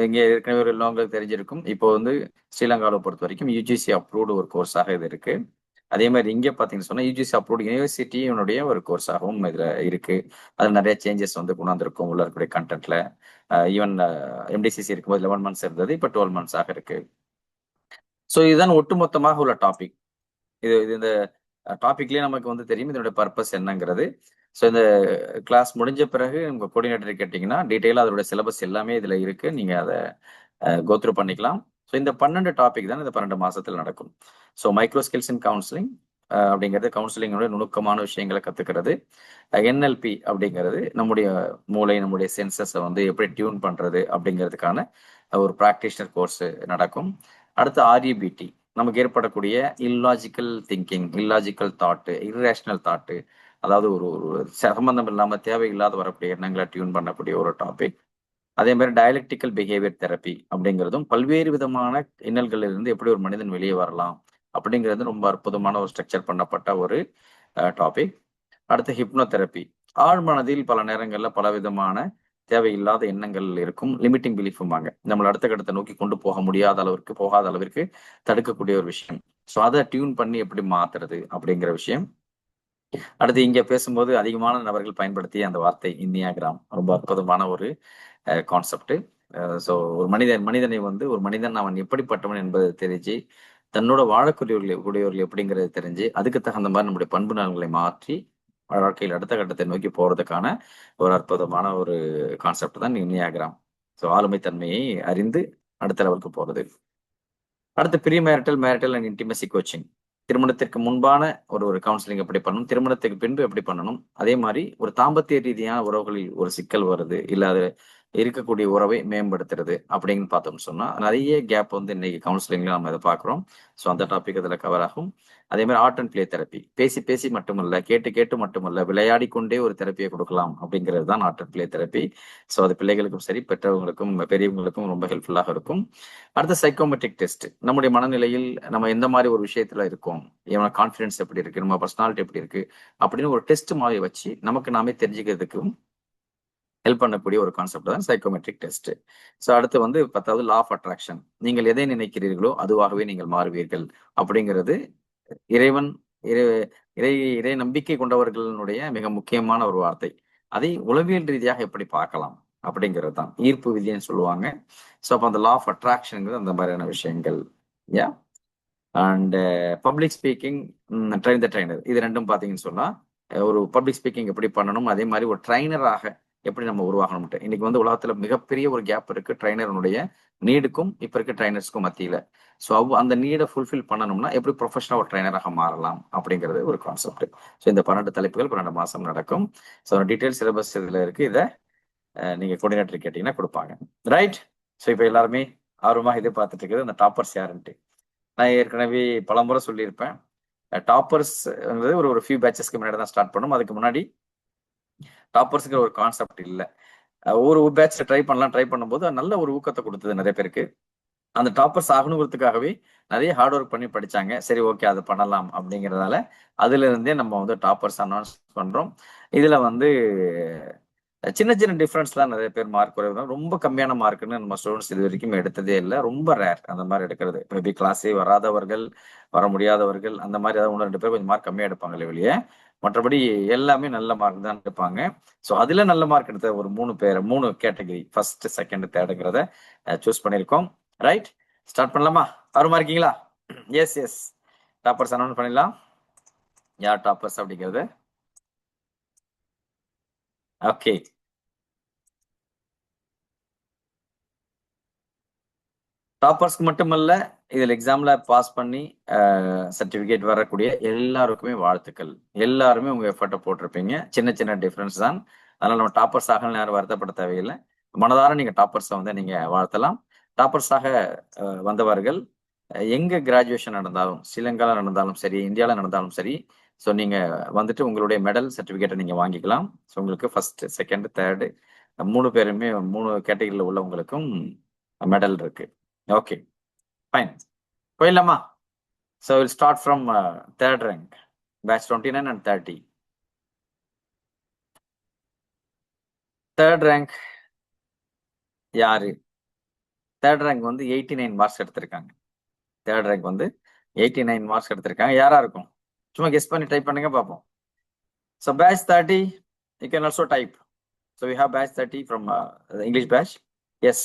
S1: இங்கே ஏற்கனவே ஒரு உள்ளவங்களுக்கு தெரிஞ்சிருக்கும். இப்போ வந்து ஸ்ரீலங்காவை பொறுத்த வரைக்கும் யூஜிசி அப்ரூவ்டு ஒரு கோர்ஸாக இது இருக்கு. அதே மாதிரி இங்கே பார்த்தீங்கன்னு சொன்னால் யூஜிசி அப்ரூவ்டு யூனிவர்சிட்டியினுடைய ஒரு கோர்ஸாகவும் இதில் இருக்கு. அதில் நிறைய சேஞ்சஸ் வந்து கொண்டாந்துருக்கும் உள்ள இருக்கக்கூடிய கண்டென்ட்ல. ஈவன் எம்டிசிசி இருக்கும்போது 11 months இருந்தது, இப்போ 12 months இருக்கு. ஸோ இதுதான் ஒட்டுமொத்தமாக உள்ள டாபிக். இது இந்த டாபிக்லேயே நமக்கு வந்து தெரியும் இதனுடைய பர்பஸ் என்னங்கிறது. ஸோ இந்த கிளாஸ் முடிஞ்ச பிறகு உங்கள் கோஆர்டினேட்டர் கேட்டிங்கன்னா டீட்டெயிலாக அதோட சிலபஸ் எல்லாமே இதில் இருக்குது, நீங்கள் அதை கோத்ரூ பண்ணிக்கலாம். ஸோ இந்த 12 டாபிக் தான் இந்த 12 மாசத்துல நடக்கும். ஸோ மைக்ரோ ஸ்கில்ஸ் இன் கவுன்சிலிங் அப்படிங்கிறது கவுன்சிலிங்கோட நுணுக்கமான விஷயங்களை கற்றுக்கிறது. என்எல்பி அப்படிங்கிறது நம்முடைய மூளை, நம்முடைய சென்சஸை வந்து எப்படி டியூன் பண்ணுறது அப்படிங்கிறதுக்கான ஒரு ப்ராக்டிஷனர் கோர்ஸ் நடக்கும். அடுத்து ஆர்இபிடி, நமக்கு ஏற்படக்கூடிய illogical thinking, illogical thought, irrational thought, அதாவது ஒரு ஒரு சம்பந்தம் இல்லாமல் தேவையில்லாத வரக்கூடிய எண்ணங்களை டியூன் பண்ணக்கூடிய ஒரு டாபிக். அதே மாதிரி டயலெக்டிக்கல் பிஹேவியர் தெரப்பி அப்படிங்கிறதும் பல்வேறு விதமான இன்னல்களிலிருந்து எப்படி ஒரு மனிதன் வெளியே வரலாம் அப்படிங்கிறது ரொம்ப அற்புதமான ஒரு ஸ்ட்ரக்சர் பண்ணப்பட்ட ஒரு டாபிக். அடுத்து ஹிப்னோதெரப்பி, ஆழ்மனதில் பல நேரங்களில் பல விதமான தேவையில்லாத எண்ணங்கள் இருக்கும், லிமிட்டிங் பிலீஃபுமாங்க, நம்மளை அடுத்த கட்டத்தை நோக்கி கொண்டு போக முடியாத அளவிற்கு, போகாத அளவிற்கு தடுக்கக்கூடிய ஒரு விஷயம். ஸோ அதை டியூன் பண்ணி எப்படி மாத்துறது அப்படிங்கிற விஷயம். அடுத்து இங்க பேசும்போது அதிகமான நபர்கள் பயன்படுத்திய அந்த வார்த்தை இன்னியாகிராம், ரொம்ப அற்புதமான ஒரு கான்செப்ட். ஸோ ஒரு மனிதனை வந்து ஒரு மனிதன் அவன் எப்படிப்பட்டவன் என்பதை தெரிஞ்சு, தன்னோட வாழக்கூடியவர்கள் எப்படிங்கிறது தெரிஞ்சு, அதுக்கு தகுந்த மாதிரி நம்முடைய பண்பு நலன்களை மாற்றி வாழ்க்கையில் அடுத்த கட்டத்தை நோக்கி போறதுக்கான ஒரு அற்புதமான ஒரு கான்செப்ட் தான் இன்னியாகிராம். ஸோ ஆளுமை தன்மையை அறிந்து அடுத்த லெவலுக்கு போறது. அடுத்து premarital and intimacy coaching, திருமணத்திற்கு முன்பான ஒரு கவுன்சிலிங் எப்படி பண்ணணும், திருமணத்துக்கு பின்பு எப்படி பண்ணணும், அதே மாதிரி ஒரு தாம்பத்திய ரீதியான உறவுகளில் ஒரு சிக்கல் வருது இல்லை அது இருக்கக்கூடிய உறவை மேம்படுத்துறது அப்படின்னு பார்த்தோம்னு சொன்னா நிறைய கேப் வந்து இன்னைக்கு கவுன்சிலிங்ல நம்ம இதை பார்க்குறோம். ஸோ அந்த டாபிக் அதில் கவர் ஆகும். அதே மாதிரி ஆர்ட் அண்ட் பிளே தெரப்பி, பேசி மட்டுமல்ல, கேட்டு மட்டுமல்ல, விளையாடி கொண்டே ஒரு தெரப்பியை கொடுக்கலாம் அப்படிங்கிறது தான் art and play therapy. So அது பிள்ளைகளுக்கும் சரி, பெற்றவங்களுக்கும் பெரியவங்களுக்கும் ரொம்ப ஹெல்ப்ஃபுல்லாக இருக்கும். அடுத்த சைக்கோமெட்ரிக் டெஸ்ட், நம்முடைய மனநிலையில் நம்ம எந்த மாதிரி ஒரு விஷயத்துல இருக்கோம், எவ்வளோ கான்ஃபிடன்ஸ் எப்படி இருக்கு, நம்ம பர்சனாலிட்டி எப்படி இருக்கு அப்படின்னு ஒரு டெஸ்ட் மாதிரி வச்சு நமக்கு நாமே தெரிஞ்சுக்கிறதுக்கும் ஹெல்ப் பண்ணக்கூடிய ஒரு கான்செப்ட் தான் சைக்கோமெட்ரிக் டெஸ்ட். ஸோ அடுத்து வந்து 10வது லா ஆஃப் அட்ராக்ஷன், நீங்கள் எதை நினைக்கிறீர்களோ அதுவாகவே நீங்கள் மாறுவீர்கள் அப்படிங்கிறது இறைவன் இறை நம்பிக்கை கொண்டவர்களுடைய மிக முக்கியமான ஒரு வார்த்தை. அதை உளவியல் ரீதியாக எப்படி பார்க்கலாம் அப்படிங்கிறது தான் ஈர்ப்பு விதின்னு சொல்லுவாங்க. ஸோ அப்போ அந்த லா ஆஃப் அட்ராக்ஷனுங்கிறது அந்த மாதிரியான விஷயங்கள். Yeah and public speaking, train the trainer, இது ரெண்டும் பார்த்தீங்கன்னு சொன்னா ஒரு பப்ளிக் ஸ்பீக்கிங் எப்படி பண்ணணும், அதே மாதிரி ஒரு ட்ரைனராக எப்படி நம்ம உருவாகணும்ட்டு. இன்னைக்கு வந்து உலகத்துல மிகப்பெரிய ஒரு கேப் இருக்கு ட்ரைனருடைய நீடுக்கும் இப்ப இருக்க ட்ரைனர்ஸ்க்கும் மத்தியில. ஸோ அந்த நீடை ஃபுல்ஃபில் பண்ணணும்னா எப்படி ப்ரொஃபஷனல் ஒரு ட்ரைனராக மாறலாம் அப்படிங்கிறது ஒரு கான்செப்ட். ஸோ இந்த 12 தலைப்புகள் 12 மாசம் நடக்கும். ஸோ டீட்டெயில் சிலபஸ் இதுல இருக்கு, இதை நீங்க கோஆர்டினேட்டர் கேட்டீங்கன்னா கொடுப்பாங்க. ரைட். ஸோ இப்போ எல்லாருமே ஆர்வமாக இதை பார்த்துட்டு இருக்கிறது அந்த டாப்பர்ஸ் யாருன்ட்டு. நான் ஏற்கனவே பல முறை சொல்லியிருப்பேன், டாப்பர்ஸ் ஒரு ஃபியூ பேட்சஸ்க்கு முன்னாடி தான் ஸ்டார்ட் பண்ணும். அதுக்கு முன்னாடி டாப்பர்ஸ்ங்கிற ஒரு கான்செப்ட் இல்லை. ஒரு பேட்ச் ட்ரை பண்ணும்போது நல்ல ஒரு ஊக்கத்தை கொடுத்தது நிறைய பேருக்கு. அந்த டாப்பர்ஸ் ஆகணுங்கிறதுக்காகவே நிறைய ஹார்ட் ஒர்க் பண்ணி படிச்சாங்க. சரி, ஓகே, அதை பண்ணலாம் அப்படிங்கிறதால அதுல இருந்தே நம்ம வந்து டாப்பர்ஸ் அனௌன்ஸ் பண்றோம். இதுல வந்து சின்ன சின்ன டிஃப்ரென்ஸ்லாம் நிறைய பேர் மார்க் குறைவு, ரொம்ப கம்மியான மார்க்குன்னு நம்ம ஸ்டூடெண்ட்ஸ் இது வரைக்கும் எடுத்ததே இல்லை. ரொம்ப ரேர் அந்த மாதிரி எடுக்கிறது. மேபி கிளாஸே வராதவர்கள், வர முடியாதவர்கள், அந்த மாதிரி ஏதாவது 1-2 பேர் கொஞ்சம் மார்க் கம்மியாக எடுப்பாங்களே வெளியே, மற்றபடி எல்லாமே நல்ல மார்க் தான் எடுப்பாங்க. ஸோ அதுல நல்ல மார்க் எடுத்த ஒரு 3 கேட்டகரி, ஃபர்ஸ்ட், செகண்ட், தேர்டுங்கிறத சூஸ் பண்ணியிருக்கோம். ரைட், ஸ்டார்ட் பண்ணலாமா? ஆர்வமா இருக்கீங்களா? எஸ், டாப்பர்ஸ் அனௌன்ஸ் பண்ணிடலாம். யார் டாப்பர்ஸ் அப்படிங்கிறது? ஓகே, டாப்பர்ஸ்க்கு மட்டுமல்ல, இதில் எக்ஸாம்ல பாஸ் பண்ணி சர்டிபிகேட் வரக்கூடிய எல்லாருக்குமே வாழ்த்துக்கள். எல்லாருமே உங்க எஃபர்ட்டை போட்டிருப்பீங்க. சின்ன சின்ன டிஃபரன்ஸ் தான். அதனால நம்ம டாப்பர்ஸ் ஆகணும் யாரும் வருத்தப்பட தேவையில்லை. மனதார நீங்க டாப்பர்ஸை வந்து நீங்க வாழ்த்தலாம். டாப்பர்ஸாக வந்தவர்கள் எங்க கிராஜுவேஷன் நடந்தாலும், ஸ்ரீலங்கால நடந்தாலும் சரி, இந்தியாவில் நடந்தாலும் சரி, ஸோ நீங்க வந்துட்டு உங்களுடைய மெடல் சர்டிபிகேட்டை நீங்க வாங்கிக்கலாம். ஸோ உங்களுக்கு ஃபர்ஸ்ட், செகண்ட், தேர்டு 3 பேருமே 3 கேட்டகரியில் உள்ளவங்களுக்கும் மெடல் இருக்கு. ஓகே, ஃபைன், போயிடலாமா? So will start from third rank, batch 29 and 30. Third rank யாரு? தேர்ட் ரேங்க் வந்து 89 மார்க்ஸ் எடுத்திருக்காங்க. தேர்ட் ரேங்க் வந்து 89 மார்க்ஸ் எடுத்திருக்காங்க. யாரா இருக்கும்? சும்மா கெஸ் பண்ணி டைப் பண்ணுங்க பார்ப்போம். So batch 30, you can also type. So we have batch 30 from the English batch. Yes.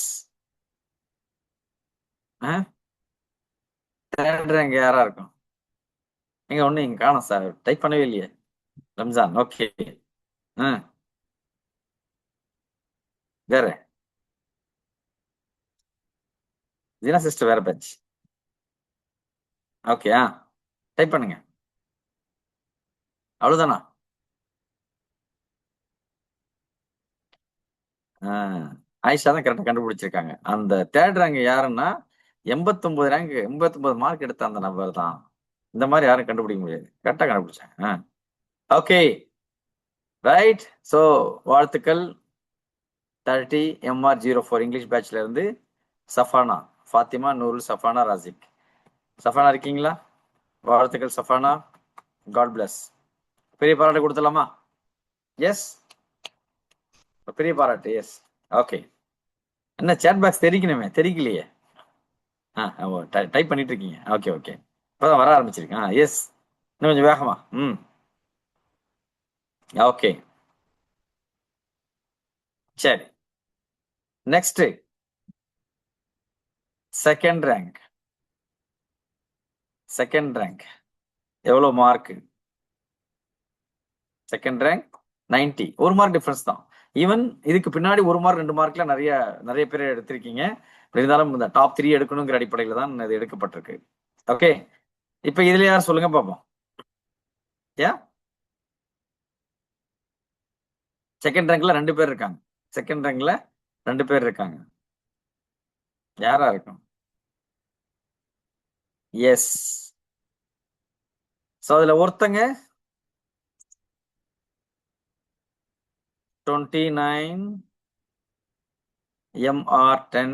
S1: Third rank யாரா இருக்கும்? நீங்க ஒண்ணு இங்க காணும் சார், டைப் பண்ணவே இல்லையே. ரம்ஜான், ஓகே. வேற ஜீனா சிஸ்டர் வேற பேட்ச். ஓகே, டைப் பண்ணுங்க. அவ்வளவுதானா? ஆயிஷா தான் கரெக்டா கண்டுபிடிச்சிருக்காங்க. அந்த தேர்ட் ரேங்க் யாருன்னா 89 மார்க் எடுத்த அந்த நபர் தான். இந்த மாதிரி யாரும் கண்டுபிடிக்க முடியாது. கரெக்டா கண்டுபிடிச்சாங்க. Okay, right. ஸோ வாழ்த்துக்கள் 30 MR04 இங்கிலீஷ் பேட்ச்ல இருந்து சஃபானா, ஃபாத்திமா, நூருல், சஃபானா, ராசிக். சஃபானா இருக்கீங்களா? வாழ்த்துக்கள் சஃபானா. God plus. பெரிய பாராட்டு கொடுத்துடலாமா? எஸ், பெரிய பாராட்டு. Yes, okay. என்ன சேட் பாக்ஸ் தெரிக்கணுமே, தெரிக்கலையே. டைப் பண்ணிட்டு இருக்கீங்க. ஓகே ஓகே, இப்பதான் வர ஆரம்பிச்சிருக்கேன். எஸ், இன்னும் கொஞ்சம் வேகமா. ஓகே, சரி. Next second rank. எவ்வளவு மார்க்? Second rank 90. 1 மார்க் டிஃபரன்ஸ் தான். ஈவன் இதுக்கு பின்னாடி 1 மார்க் 2 மார்க்ல நிறைய பேர் எடுத்திருக்கீங்க. இருந்தாலும் இந்த டாப் 3 எடுக்கணுங்கிற அடிப்படையில தான் இது எடுக்கப்பட்டிருக்கு. ஓகே, இப்ப இதுல யார் சொல்லுங்க பாப்போம். செகண்ட் ரேங்க்ல 2 பேர் இருக்காங்க. யாரா இருக்கும்? எஸ். சோ அதுல ஒருத்தங்க 29 MR10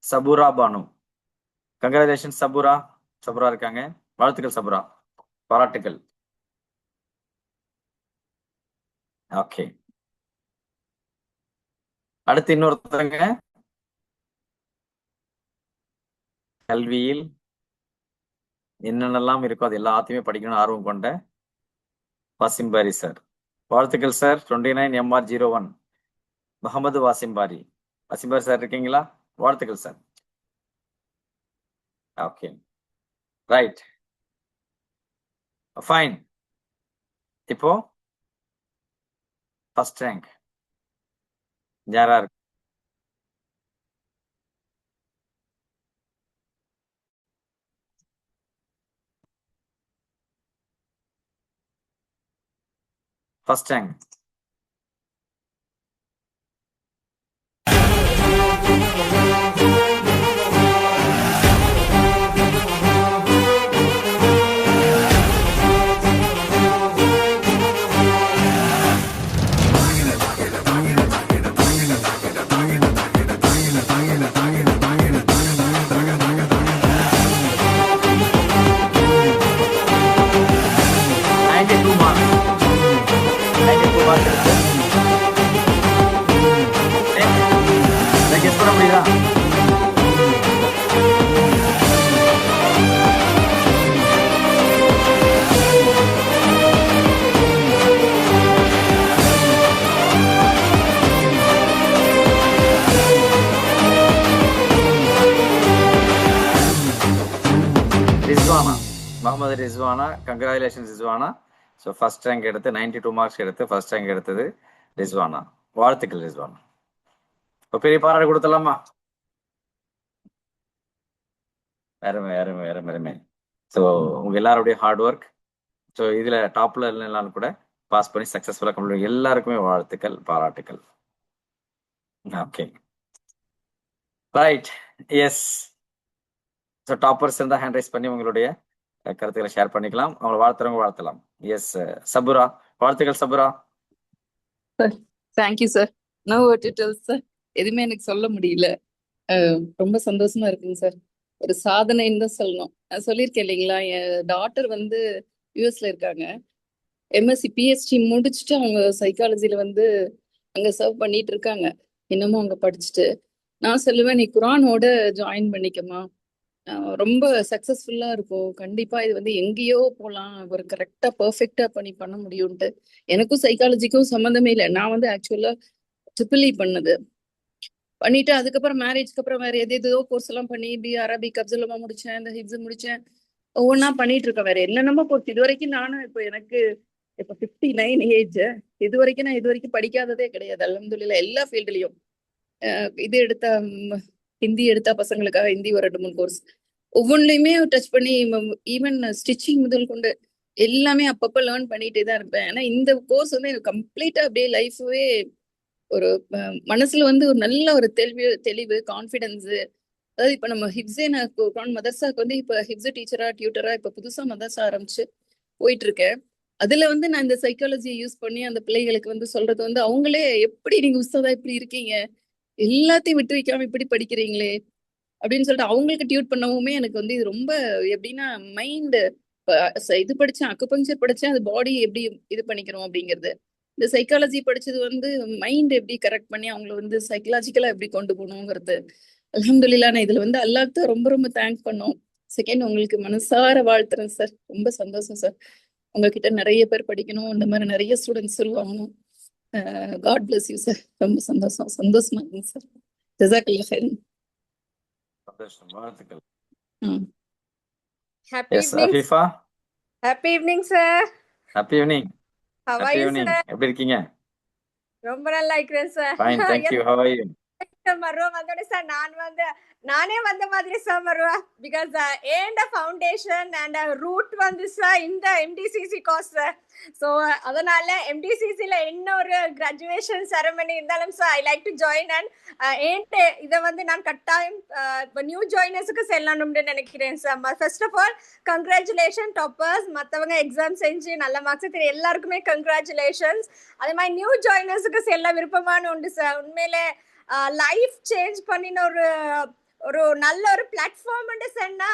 S1: சபுரா பானு. கங்க்ராச்சுலேஷன் சபுரா இருக்காங்க. வாழ்த்துக்கள் சபுரா, பாராட்டுக்கள். ஓகே, அடுத்து இன்னொருத்தங்க கல்வியில் என்னென்னலாம் இருக்கோ அது எல்லாத்தையுமே படிக்கணும்னு ஆர்வம் கொண்ட வாசிம்பாரி சார். வாழ்த்துக்கள் sir. 29 MR01 Mohammed Wasimbari sir இருக்கீங்களா? வாழ்த்துக்கள் சார். Okay, right, fine. இப்போ ஃபர்ஸ்ட் ரேங்க் யாரா இருக்கு? First rank Mohammed Rizwana. Congratulation Rizwana. So first rank எடுத்து 92 மார்க்ஸ் எடுத்து ஃபர்ஸ்ட் ரேங்க் எடுத்தது ரிஸ்வானா. வாழ்த்துக்கள் ரிஸ்வானா. இப்போ பெரிய பாராட்டு கொடுத்துடலாமா? வேற. ஸோ உங்க எல்லாருடைய ஹார்ட் ஒர்க். ஸோ இதுல டாப்ல இல்லைனாலும் கூட பாஸ் பண்ணி சக்சஸ்ஃபுல்லா கம்ப்ளீட் எல்லாருக்குமே வாழ்த்துக்கள், பாராட்டுக்கள். Okay, right. Yes, so toppers இருந்தால் ஹேண்ட் ரைஸ் பண்ணி உங்களுடைய கருத்துக்களை ஷேர் பண்ணிக்கலாம். அவங்களை வாழ்த்துறவங்க வாழ்த்தலாம். எஸ், சபுரா. வாழ்த்துக்கள் Sabura.
S11: Thank you sir. No details sir, எதுவுமே எனக்கு சொல்ல முடியல. ரொம்ப சந்தோஷமா இருக்குங்க சார். ஒரு சாதனைன்னு தான் சொல்லணும். நான் சொல்லியிருக்கேன் இல்லைங்களா, என் டாட்டர் வந்து யூஎஸ்ல இருக்காங்க. எம்எஸ்சி பிஹெச்டி முடிச்சுட்டு அவங்க சைக்காலஜில வந்து அங்க சர்வ் பண்ணிட்டு இருக்காங்க. இன்னமும் அங்க படிச்சுட்டு நான் சொல்லுவேன், நீ குரானோட ஜாயின் பண்ணிக்கமா, ரொம்ப சக்சஸ்ஃபுல்லா இருக்கும். கண்டிப்பா இது வந்து எங்கேயோ போகலாம், ஒரு கரெக்டா பெர்ஃபெக்டா பண்ண முடியும்ட்டு. எனக்கும் சைக்காலஜிக்கும் சம்மந்தமே இல்லை. நான் வந்து ஆக்சுவலா ட்ரிபிள் பண்ணது பண்ணிட்டு அதுக்கப்புறம் மேரேஜ்க்கு அப்புறம் வேற ஏதோ கோர்ஸ் எல்லாம் பண்ணி அரபிக் அப்துல்லமா முடிச்சேன், இந்த ஹிப்ஸ் முடிச்சேன், ஒவ்வொன்னா பண்ணிட்டு இருக்கேன். வேற என்னென்னமோ கோர்ஸ் இது வரைக்கும் நானும். இப்போ எனக்கு 59 ஏஜ். இது வரைக்கும் படிக்காததே கிடையாது. அல்ஹம்துலில்லாஹ் எல்லா ஃபீல்டுலயும் இது எடுத்தா ஹிந்தி எடுத்தா பசங்களுக்காக ஹிந்தி ஒரு 2-3 கோர்ஸ் ஒவ்வொன்றுலையுமே டச் பண்ணி ஈவன் ஸ்டிச்சிங் முதல் கொண்டு எல்லாமே அப்பப்போ லேர்ன் பண்ணிட்டே தான் இருப்பேன். ஏன்னா இந்த கோர்ஸ் வந்து எனக்கு கம்ப்ளீட்டா அப்படியே லைஃபவே ஒரு மனசுல வந்து ஒரு நல்ல ஒரு தெளிவு கான்ஃபிடென்ஸ். அதாவது இப்ப நம்ம ஹிப்ஸே நான் மதர்சாக்கு வந்து இப்ப ஹிப்ஸ் டீச்சரா டியூட்டரா இப்ப புதுசா மதர்சா ஆரம்பிச்சு போயிட்டு இருக்கேன். அதுல வந்து நான் இந்த சைக்காலஜியை யூஸ் பண்ணி அந்த பிள்ளைகளுக்கு வந்து சொல்றது வந்து அவங்களே எப்படி நீங்க உஸ்தாதா இப்படி இருக்கீங்க, எல்லாத்தையும் விட்டு வைக்காம இப்படி படிக்கிறீங்களே அப்படின்னு சொல்லிட்டு அவங்களுக்கு டியூட் பண்ணவுமே எனக்கு வந்து இது ரொம்ப எப்படின்னா மைண்ட் இது படிச்சேன், அக்குபங்சர் படிச்சேன், அது பாடி எப்படி இது பண்ணிக்கிறோம் அப்படிங்கிறது. இந்த சைக்காலஜி படிச்சது வந்து மைண்ட் எப்படி கரெக்ட் பண்ணி அவங்களை வந்து சைக்கலாஜிக்கலா எப்படி கொண்டு போகணுங்கிறது. அல்ஹம்துலில்லாஹ் நான் இதுல வந்து அல்லாஹ்க்கு ரொம்ப ரொம்ப தேங்க்ஸ் பண்ணோம். செகண்ட் உங்களுக்கு மனசார வாழ்த்துறேன் சார். ரொம்ப சந்தோஷம் சார். உங்ககிட்ட நிறைய பேர் படிக்கணும், இந்த மாதிரி நிறைய ஸ்டூடெண்ட்ஸ் உருவாகணும். God bless you sir. ரொம்ப சந்தோஷமா இருக்குங்க சார். ஜஸாக்கல்லாஹ் ஹைரன்.
S1: சந்தோஷம், வாழ்த்துக்கள்.
S12: Happy
S1: yes
S12: evening.
S1: Afeefa,
S12: Happy evening, sir.
S1: Happy evening.
S12: How are
S1: happy
S12: you,
S1: evening.
S12: sir?
S1: எப்படி இருக்கீங்க?
S12: ரொம்ப நல்லா இருக்கிறேன் சார்.
S1: ஃபைன், thank you. How are you?
S12: மருவா வந்தோட சார் நானே வந்த மாதிரி சார் மருவா பிகாஸ் ஏண்ட ஃபவுண்டேஷன் அண்ட் ரூட் வந்து சார் இந்த எம்டிசிசி கோர்ஸ் சார். ஸோ அதனால எம்டிசிசியில் என்ன ஒரு கிராஜுவேஷன் செரமனி இருந்தாலும் sir I like to join and ஏன்ட்டு இதை வந்து நான் கட்டாயம் இப்போ நியூ ஜாயினர்ஸுக்கு செல்லணும்னு நினைக்கிறேன் sir. First of all congratulation toppers, மற்றவங்க எக்ஸாம் செஞ்சு நல்ல மார்க்ஸ் தெரிய எல்லாருக்குமே கங்க்ராச்சுலேஷன்ஸ். அதே மாதிரி நியூ ஜாயினர்ஸுக்கு செல்ல விருப்பமான உண்டு சார். உண்மையிலே லைஃப் சேஞ்ச் பண்ணின ஒரு நல்ல ஒரு பிளாட்ஃபார்ம் சொன்னா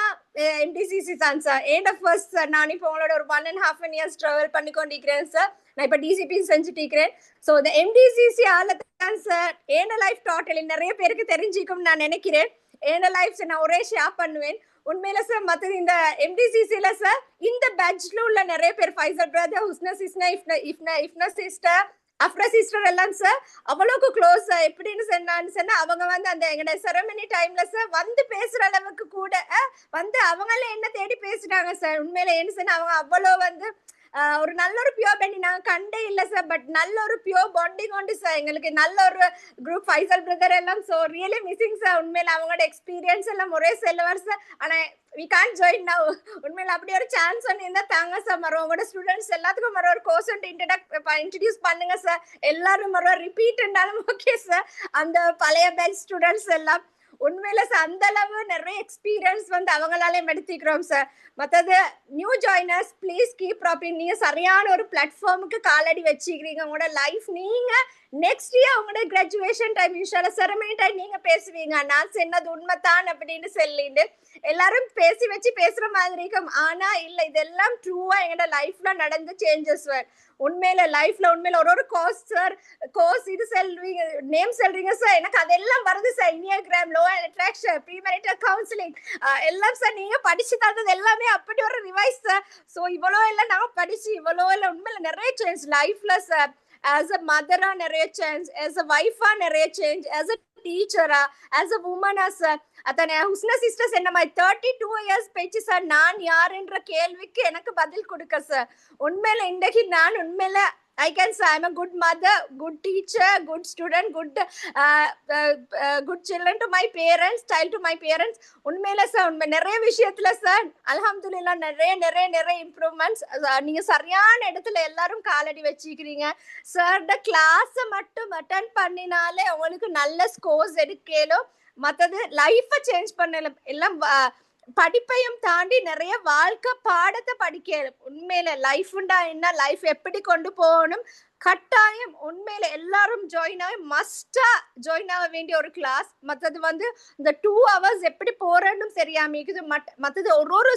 S12: எம்டிசிசி தான் சார். ஏண்ட ஃபர்ஸ்ட் சார் நான் இப்போ உங்களோட ஒரு 1.5 years ட்ராவல் பண்ணி கொண்டிருக்கிறேன் சார். நான் இப்போ டிசிபி செஞ்சுட்டு இருக்கிறேன். ஸோ இந்த எம்டிசிசி ஆல தான் சார் ஏண்ட லைஃப் டோட்டலி நிறைய பேருக்கு தெரிஞ்சிக்கும் நான் நினைக்கிறேன். ஏண்ட லைஃப் நான் ஒரே ஷேர் பண்ணுவேன். உண்மையில சார் மற்றது இந்த எம்டிசிசில சார் இந்த பேட்ச்ல உள்ள நிறைய பேர் ஃபைசல் பிரதர், ஹுஸ்னா சிஸ்னா, இஃப்னா சிஸ்டர், அஃப்ரா சிஸ்டர் எல்லாம் சார் அவ்வளவுக்கு க்ளோஸ். எப்படின்னு சொன்னா அவங்க வந்து அந்த எங்களோட செரமனி டைம்ல சார் வந்து பேசுற அளவுக்கு கூட வந்து அவங்களே என்ன தேடி பேசுறாங்க சார். உண்மையில என்ன சொன்னா அவங்க அவ்வளோ வந்து ஒரு நல்ல ஒரு பியோர் பாண்டிங் நாங்க கண்டே இல்ல சார். பட் நல்ல ஒரு பியோர் பாண்டிங் உண்டு சார் எங்களுக்கு. நல்ல ஒரு குரூப் ஃபைசல் பிரதர் எல்லாம். So really missing sir. உண்மையில அவங்களோட எக்ஸ்பீரியன்ஸ் எல்லாம் ஒரே செல்லுவார் சார். ஆனா we can't join now. உண்மையில அப்படி ஒரு சான்ஸ் ஒன்று இருந்தா தாங்க சார். மரம் உங்களோட ஸ்டூடெண்ட்ஸ் எல்லாத்துக்கும் மரம் ஒரு கோர்ஸ் இன்ட்ரடியூஸ் பண்ணுங்க சார். எல்லாரும் மரம் ரிப்பீட் இருந்தாலும் ஓகே சார். அந்த பழைய பேட்ச் ஸ்டூடெண்ட்ஸ் எல்லாம் உண்மையில சார் அந்த அளவு நிறைய எக்ஸ்பீரியன்ஸ் வந்து அவங்களாலே எடுத்துக்கிறோம் சார். மற்றது நியூ ஜாயினர்ஸ் ப்ளீஸ் கீப் ப்ராப்பிங். நீங்க சரியான ஒரு பிளாட்ஃபார்முக்கு காலடி வச்சுக்கிறீங்க. உங்களோட லைஃப் நீங்க நெக்ஸ்ட் இயர் உங்களோட கிராஜுவேஷன் டைம் இன்ஷால்லா செரமனி டைம் நீங்க பேசுவீங்க நான் சொன்னது உண்மைதான் அப்படின்னு சொல்லிட்டு எல்லாரும் பேசி வச்சு பேசுற மாதிரி இருக்கும். ஆனா இல்ல இதெல்லாம் ட்ரூவா எங்களோட லைஃப்ல நடந்த சேஞ்சஸ் சார். உண்மையில லைஃப்ல உண்மையில ஒரு கோர்ஸ் சார், கோர்ஸ் இது சொல்றீங்க, நேம் சொல்றீங்க சார், எனக்கு அதெல்லாம் வருது sir. Enneagram, law attraction, premarital counselling எல்லாம் சார் நீங்க படிச்சு தந்தது எல்லாமே அப்படி ஒரு ரிவைஸ் சார். ஸோ இவ்வளோ எல்லாம் நான் படிச்சு இவ்வளோ எல்லாம் உண்மையில நிறைய சேஞ்ச் லைஃப்ல சார். as a mother நிறைய சேஞ்ச், as a wife நிறைய change, as a teacher, as a woman sir. அதான் ஹுஸ்னா சிஸ்டர்ஸ் என்ன மாதிரி 32 years பேச்சு சார் நான் யாருன்ற கேள்விக்கு எனக்கு பதில் கொடுக்க சார். உண்மையில இன்றைக்கு நான் உண்மையில I can say I'm a good mother, good teacher, good student, good children to my parents, child to my parents. உண்மையில சார் உண்மை நிறைய விஷயத்துல சார் அல்ஹம்துலில்லாஹ் நிறைய இம்ப்ரூவ்மெண்ட்ஸ். நீங்க சரியான இடத்துல எல்லாரும் காலடி வச்சுக்கிறீங்க சார். கிளாஸ் மட்டும் அட்டென்ட் பண்ணினாலே உங்களுக்கு நல்ல ஸ்கோர்ஸ் எடுக்கலும். மற்றது லைஃபை சேஞ்ச் பண்ணல எல்லாம் படிப்பையும் தாண்டி நிறைய வாழ்க்கை பாடத்தை படிக்க. உண்மையில லைஃப்ண்டா என்ன, லைஃப் எப்படி கொண்டு போகணும் கட்டாயம் உண்மையில எல்லாரும் மஸ்டா ஜாயின் ஆக வேண்டிய ஒரு கிளாஸ். மற்றது வந்து இந்த 2 hours எப்படி போறேன்னு தெரியாம மற்றது ஒரு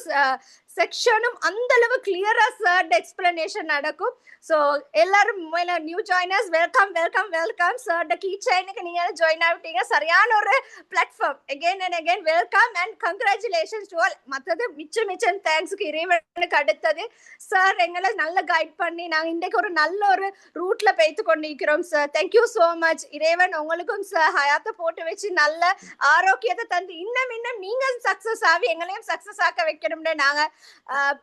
S12: செக்ஷனும் அந்த அளவு கிளியரா சார் எக்ஸ்பிளனேஷன் நடக்கும். ஸோ எல்லாரும் new joiners welcome welcome welcome sir. Key செயினுக்கு நீங்க ஜாயின் ஆகிட்டீங்க. சரியான ஒரு platform. Again and again welcome and congratulations to all. மற்றது மிச்சம் தேங்க்ஸ்க்கு இறைவனுக்கு அடுத்தது சார் எங்களை நல்ல கைட் பண்ணி நாங்கள் இன்றைக்கு ஒரு நல்ல ஒரு ரூட்ல பெய்த்து கொண்டிருக்கிறோம் சார். Thank you so much. இறைவன் உங்களுக்கும் சார் ஹயாத்தை போட்டு வச்சு நல்ல ஆரோக்கியத்தை தந்து இன்னும் நீங்க சக்சஸ் ஆகி எங்களையும் சக்சஸ் ஆக்க வைக்கணும்னு நாங்க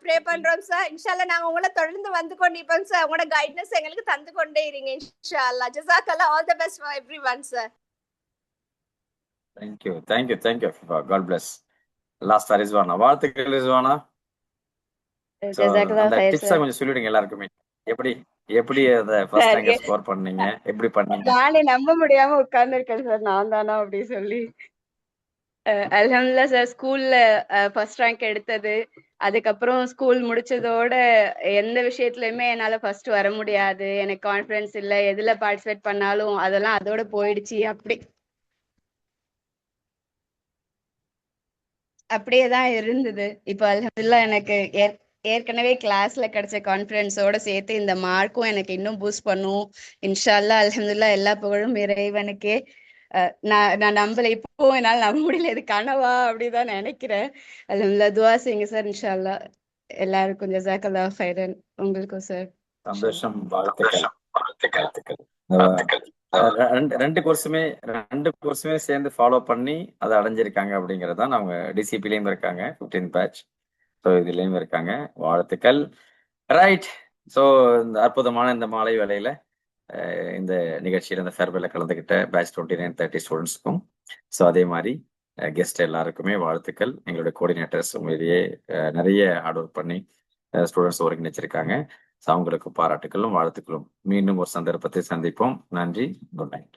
S12: ப்ரே பண்றோம் சார். இன்ஷால்லா நாங்க உங்களை தொடர்ந்து வந்து கொண்டிருப்போம் சார். உங்களோட கைட்னஸ் எங்களுக்கு தந்து கொண்டே இருங்க இன்ஷால்லா. ஜஸாக்கல்லாஹ். All the best for everyone sir.
S1: Thank you Afifa. God bless. லாஸ்டா ரிஸ்வானா. வாழ்த்துக்கள் ரிஸ்வானா. So,
S9: ஜஸாக்கல்லாஹ்
S1: அந்த
S9: ஹைர்
S1: டிப்ஸை
S9: சார்.
S1: கொஞ்சம் சொல்லிடுங்க எல்லாருக்குமே. எப்படி அதை ஃபர்ஸ்ட்
S9: சார்
S1: ரேங்க் ஸ்கோர் பண்ணீங்க, எப்படி பண்ணீங்க?
S9: நானே நம்ப முடியாம உட்கார்ந்துருக்கேன் சார், நான் தானா அப்படி சொல்லி. அல்ஹம்துலில்லாஹ் சார், ஸ்கூல்ல ஃபர்ஸ்ட் ரேங்க் எடுத்தது, அதுக்கப்புறம் ஸ்கூல் முடிச்சதோட எந்த விஷயத்துலயுமே என்னால ஃபர்ஸ்ட் வர முடியாது, எனக்கு கான்ஃபிடன்ஸ் இல்ல, எதுல பார்ட்டிசிபேட் பண்ணாலும் அதெல்லாம் அதோட போயிடுச்சு. அப்படியே தான் இருந்தது. இப்போ அல்ஹம்துலில்லாஹ் எனக்கு ஏற்கனவே கிளாஸ்ல கிடைச்ச கான்ஃபிடன்ஸோட சேர்த்து இந்த மார்க்கும் எனக்கு இன்னும் பூஸ்ட் பண்ணும். இன்ஷா அல்லாஹ். அல்ஹம்துலில்லாஹ். எல்லா புகழும் இறைவனுக்கே. நான் நம்பல, இப்போ என்னால நம்ப முடியல, இது கனவா அப்படிதான் நினைக்கிறேன். அல்ஹம்துலில்லாஹ். துஆ செய்யுங்க சார். இன்ஷா அல்லாஹ். எல்லாருக்கும் ஜஸாக்கல்லாஹ் ஹைரன். உங்களுக்கும் சார்.
S1: சந்தோஷம். வாழ்த்துக்கள். ரெண்டு கோர்ஸுமே சேர்ந்து ஃபாலோ பண்ணி அதை அடைஞ்சிருக்காங்க அப்படிங்கிறது தான். அவங்க டிசிபிலையும் இருக்காங்க, 15 பேட்ச். ஸோ இதுலேயும் இருக்காங்க. வாழ்த்துக்கள். ரைட். ஸோ இந்த அற்புதமான இந்த மாலை வேளையில இந்த நிகழ்ச்சியில் இந்த ஃபேர்வெல்ல கலந்துக்கிட்ட பேட்ச் 29, 30 ஸ்டூடெண்ட்ஸுக்கும், ஸோ அதே மாதிரி கெஸ்ட் எல்லாருக்குமே வாழ்த்துக்கள். எங்களுடைய கோஆர்டினேட்டர்ஸ் உண்மையிலேயே நிறைய ஹார்ட் ஒர்க் பண்ணி ஸ்டூடெண்ட்ஸ் ஒருங்கிணைச்சிருக்காங்க. ஸோ அவங்களுக்கு பாராட்டுக்களும் வாழ்த்துக்களும். மீண்டும் ஒரு சந்தர்ப்பத்தை சந்திப்போம். நன்றி. Good night.